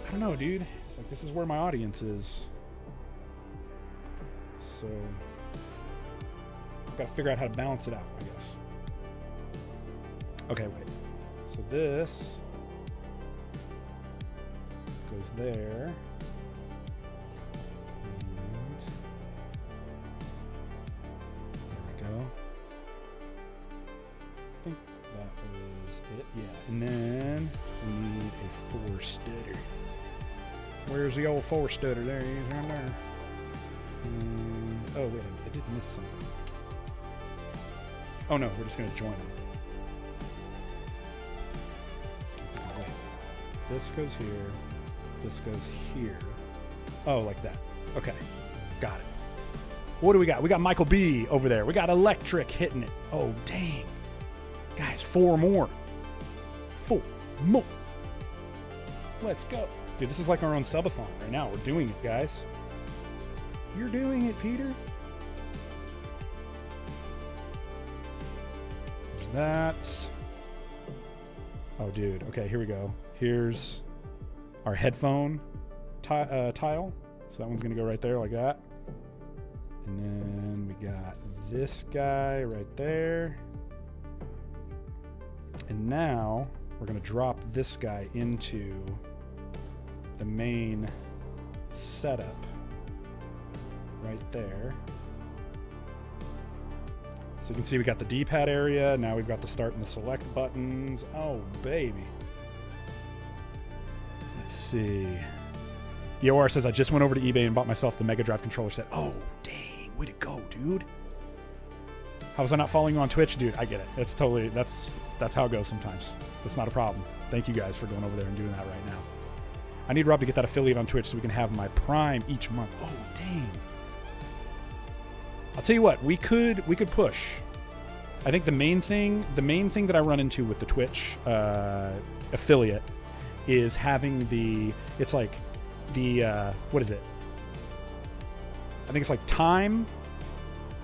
But I don't know, dude. It's like, this is where my audience is. So I've got to figure out how to balance it out, I guess. Okay, wait. So this goes there. And there we go. I think that was it. Yeah. And then we need a 4-stutter. Where's the old 4-stutter? There he is, right there. And, oh, wait, I did miss something. Oh, no, we're just going to join them. This goes here. This goes here. Oh, like that. Okay. Got it. What do we got? We got Michael B over there. We got Electric hitting it. Oh, dang. Guys, 4 more. 4. more. Let's go. Dude, this is like our own subathon right now. We're doing it, guys. You're doing it, Peter. There's that. Oh, dude. Okay, here we go. Here's our headphone tile. So that one's going to go right there like that. And then we got this guy right there. And now we're going to drop this guy into the main setup right there. So you can see we got the D-pad area. Now we've got the start and the select buttons. Oh, baby. Let's see. EOR says, I just went over to eBay and bought myself the Mega Drive controller set. Oh, dang. Way to go, dude. How was I not following you on Twitch? Dude, I get it. It's totally, that's how it goes sometimes. That's not a problem. Thank you guys for going over there and doing that right now. I need Rob to get that affiliate on Twitch so we can have my Prime each month. Oh, dang. I'll tell you what, we could push. I think the main thing that I run into with the Twitch affiliate is having it's like what is it? I think it's like time,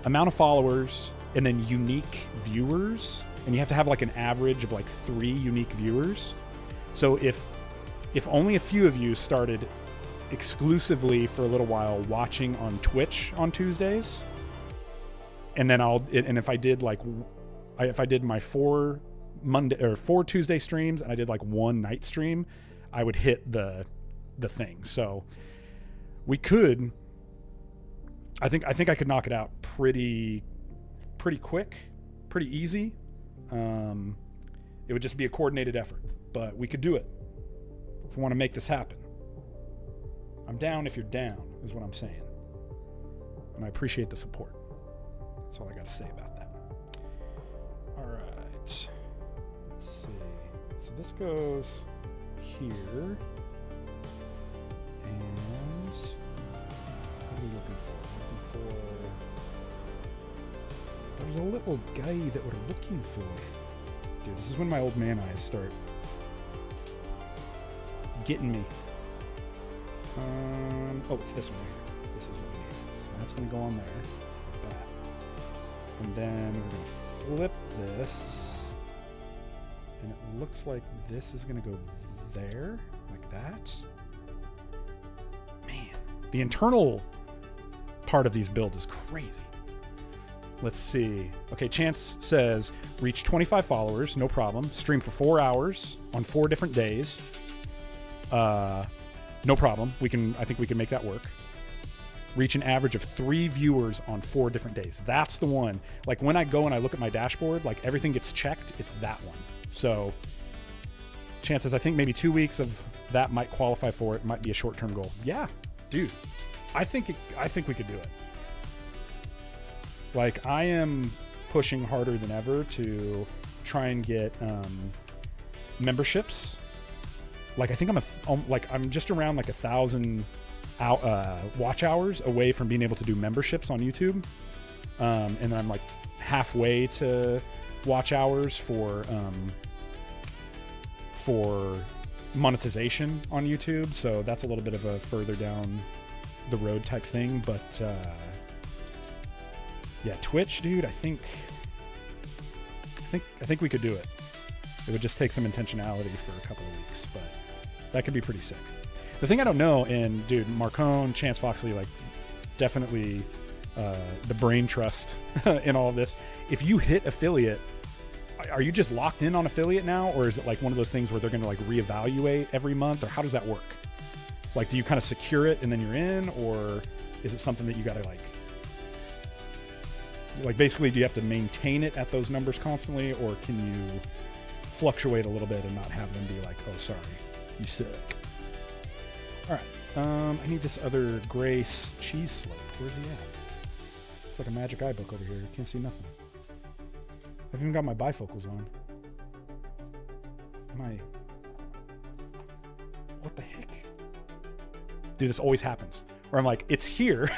amount of followers, and then unique viewers. And you have to have like an average of like 3 unique viewers. So if only a few of you started exclusively for a little while watching on Twitch on Tuesdays, and then if I did my 4 Tuesday streams and I did like 1 night stream, I would hit the thing. So we could, I think I could knock it out pretty quick, pretty easy. It would just be a coordinated effort, but we could do it if we want to make this happen. I'm down if you're down, is what I'm saying. And I appreciate the support. That's all I got to say about that. All right. Let's see. So this goes here. And what are we looking for? There's a little guy that we're looking for. Dude, this is when my old man eyes start getting me. Oh, it's this one here. This is what we need. So that's going to go on there. Like that. And then we're going to flip this. And it looks like this is going to go there. Like that. Man. The internal part of these builds is crazy. Let's see. Okay, Chance says, reach 25 followers, no problem. Stream for 4 hours on 4 different days. No problem. I think we can make that work. Reach an average of 3 viewers on 4 different days. That's the one. Like when I go and I look at my dashboard, like everything gets checked. It's that one. So Chance says, I think maybe 2 weeks of that might qualify for it. Might be a short-term goal. Yeah, dude. I think we could do it. Like, I am pushing harder than ever to try and get memberships. Like, I think I'm just around like 1,000 watch hours away from being able to do memberships on YouTube. And then I'm like halfway to watch hours for monetization on YouTube. So that's a little bit of a further down the road type thing. But yeah, Twitch, dude, I think we could do it. It would just take some intentionality for a couple of weeks, but that could be pretty sick. The thing I don't know, and dude, Marcone, Chance Foxley, like definitely the brain trust in all of this. If you hit affiliate, are you just locked in on affiliate now, or is it like one of those things where they're going to like reevaluate every month, or how does that work? Like, do you kind of secure it and then you're in, or is it something that you got to like basically, do you have to maintain it at those numbers constantly, or can you fluctuate a little bit and not have them be like, oh, sorry, you suck? All right. I need this other gray cheese slope. Where's he at? It's like a magic eye book over here. Can't see nothing. I've even got my bifocals on. What the heck? Dude, this always happens. Where I'm like, it's here.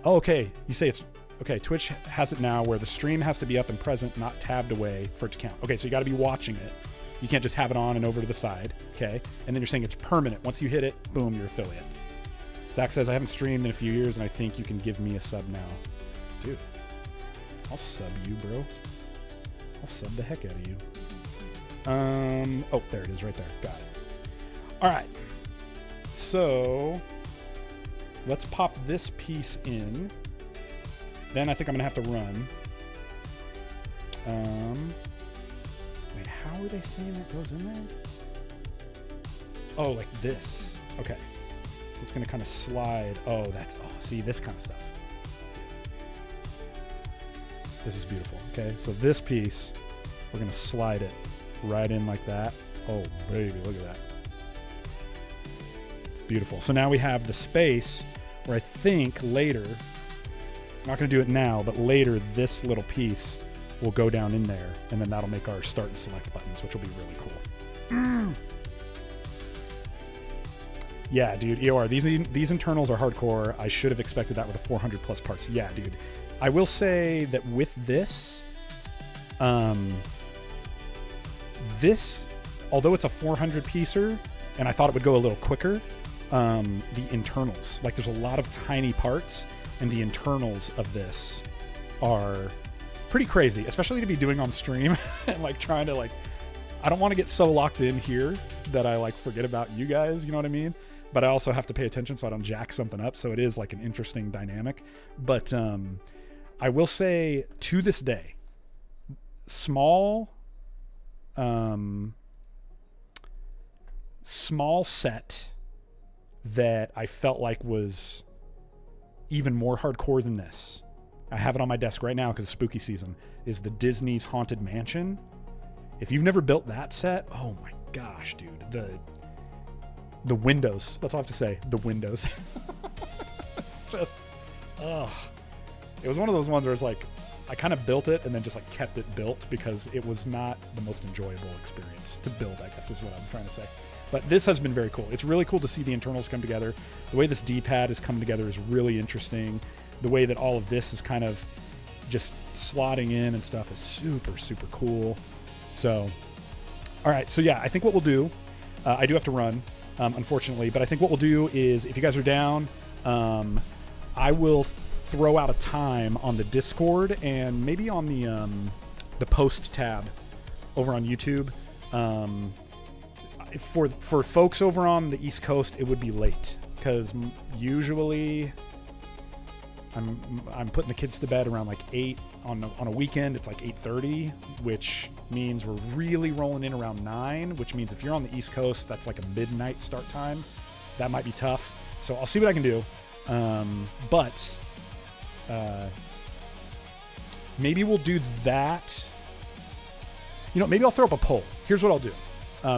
Oh, okay. You say it's Okay, Twitch has it now where the stream has to be up and present, not tabbed away for it to count. Okay, so you got to be watching it. You can't just have it on and over to the side, okay? And then you're saying it's permanent. Once you hit it, boom, you're affiliate. Zach says, I haven't streamed in a few years, and I think you can give me a sub now. Dude, I'll sub you, bro. I'll sub the heck out of you. Oh, there it is right there. Got it. All right. So let's pop this piece in. Then I think I'm going to have to run. Wait, how are they saying that goes in there? Oh, like this. Okay. So it's going to kind of slide. Oh, see, this kind of stuff. This is beautiful. Okay. So this piece, we're going to slide it right in like that. Oh, baby, look at that. It's beautiful. So now we have the space where I think later, I'm not going to do it now, but later this little piece will go down in there, and then that'll make our start and select buttons, which will be really cool. Yeah, dude, EOR, these internals are hardcore. I should have expected that with a 400 plus parts. Yeah, dude. I will say that with this, although it's a 400 piecer, and I thought it would go a little quicker, the internals, like there's a lot of tiny parts, and the internals of this are pretty crazy, especially to be doing on stream and like trying to I don't want to get so locked in here that I forget about you guys, you know what I mean? But I also have to pay attention so I don't jack something up. So it is an interesting dynamic. But I will say to this day, small set that I felt like was even more hardcore than this. I have it on my desk right now because it's spooky season, is the Disney's Haunted Mansion. If you've never built that set, oh my gosh, dude. The windows, that's all I have to say. The windows. Just, it was one of those ones where it's I kind of built it and then just kept it built because it was not the most enjoyable experience to build, I guess is what I'm trying to say. But this has been very cool. It's really cool to see the internals come together. The way this D-pad is coming together is really interesting. The way that all of this is kind of just slotting in and stuff is super, super cool. So, all right. So yeah, I think what we'll do, I do have to run, unfortunately, but I think what we'll do is if you guys are down, I will throw out a time on the Discord and maybe on the post tab over on YouTube. For folks over on the East Coast, it would be late because usually I'm putting the kids to bed around 8 on a weekend. It's 8:30, which means we're really rolling in around 9, which means if you're on the East Coast, that's a midnight start time. That might be tough. So I'll see what I can do. But maybe we'll do that. Maybe I'll throw up a poll. Here's what I'll do.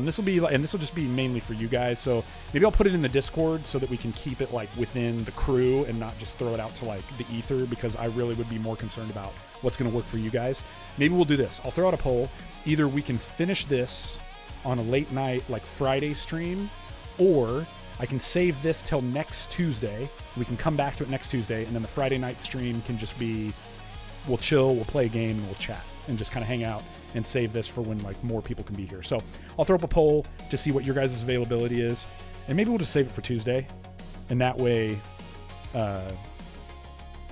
This will be, and this will just be mainly for you guys. So maybe I'll put it in the Discord so that we can keep it within the crew and not just throw it out to the ether, because I really would be more concerned about what's going to work for you guys. Maybe we'll do this. I'll throw out a poll. Either we can finish this on a late night, Friday stream, or I can save this till next Tuesday. We can come back to it next Tuesday, and then the Friday night stream can just be, we'll chill, we'll play a game, and we'll chat and just kind of hang out and save this for when more people can be here. So I'll throw up a poll to see what your guys' availability is, and maybe we'll just save it for Tuesday, and that way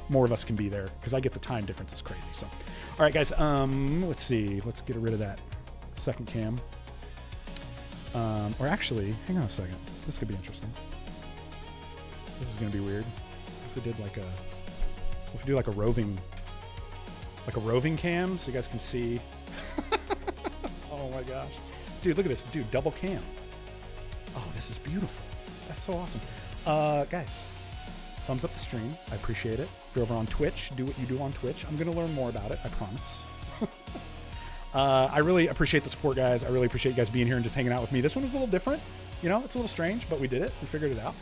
more of us can be there, because I get the time difference is crazy. So all right, guys, let's see, let's get rid of that second cam, or actually hang on a second, this could be interesting. This is gonna be weird if we did a roving cam so you guys can see. Oh my gosh, dude, look at this, dude, double cam. Oh, this is beautiful. That's so awesome. Guys, thumbs up the stream, I appreciate it. If you're over on Twitch, do what you do on Twitch. I'm gonna learn more about it, I promise. I really appreciate the support, guys. I really appreciate you guys being here and just hanging out with me. This one was a little different, it's a little strange, but we did it, we figured it out.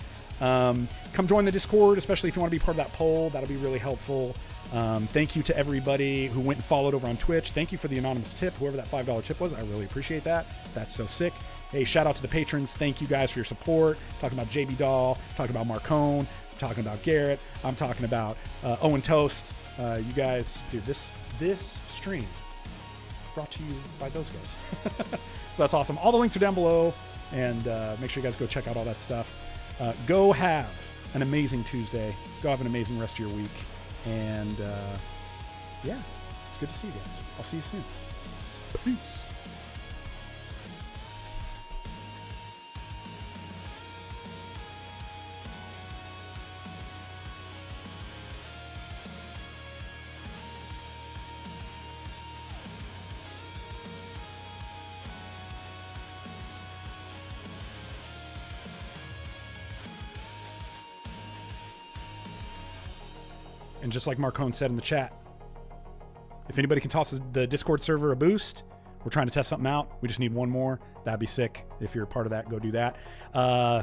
Come join the Discord, especially if you want to be part of that poll. That'll be really helpful. Thank you to everybody who went and followed over on Twitch. Thank you for the anonymous tip, whoever that $5 tip was. I really appreciate that. That's so sick. Hey, shout out to the patrons. Thank you guys for your support. Talking about JB Doll, talking about Marcone, talking about Garrett. I'm talking about Owen Toast. You guys, dude, this stream brought to you by those guys. So that's awesome. All the links are down below, and make sure you guys go check out all that stuff. Go have an amazing Tuesday. Go have an amazing rest of your week. And yeah, it's good to see you guys. I'll see you soon. Peace. And just like Marcone said in the chat, if anybody can toss the Discord server a boost, we're trying to test something out. We just need one more. That'd be sick. If you're a part of that, go do that.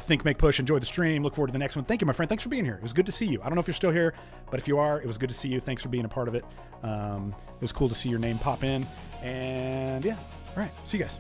Think, make, push. Enjoy the stream. Look forward to the next one. Thank you, my friend. Thanks for being here. It was good to see you. I don't know if you're still here, but if you are, it was good to see you. Thanks for being a part of it. It was cool to see your name pop in. And yeah, all right. See you guys.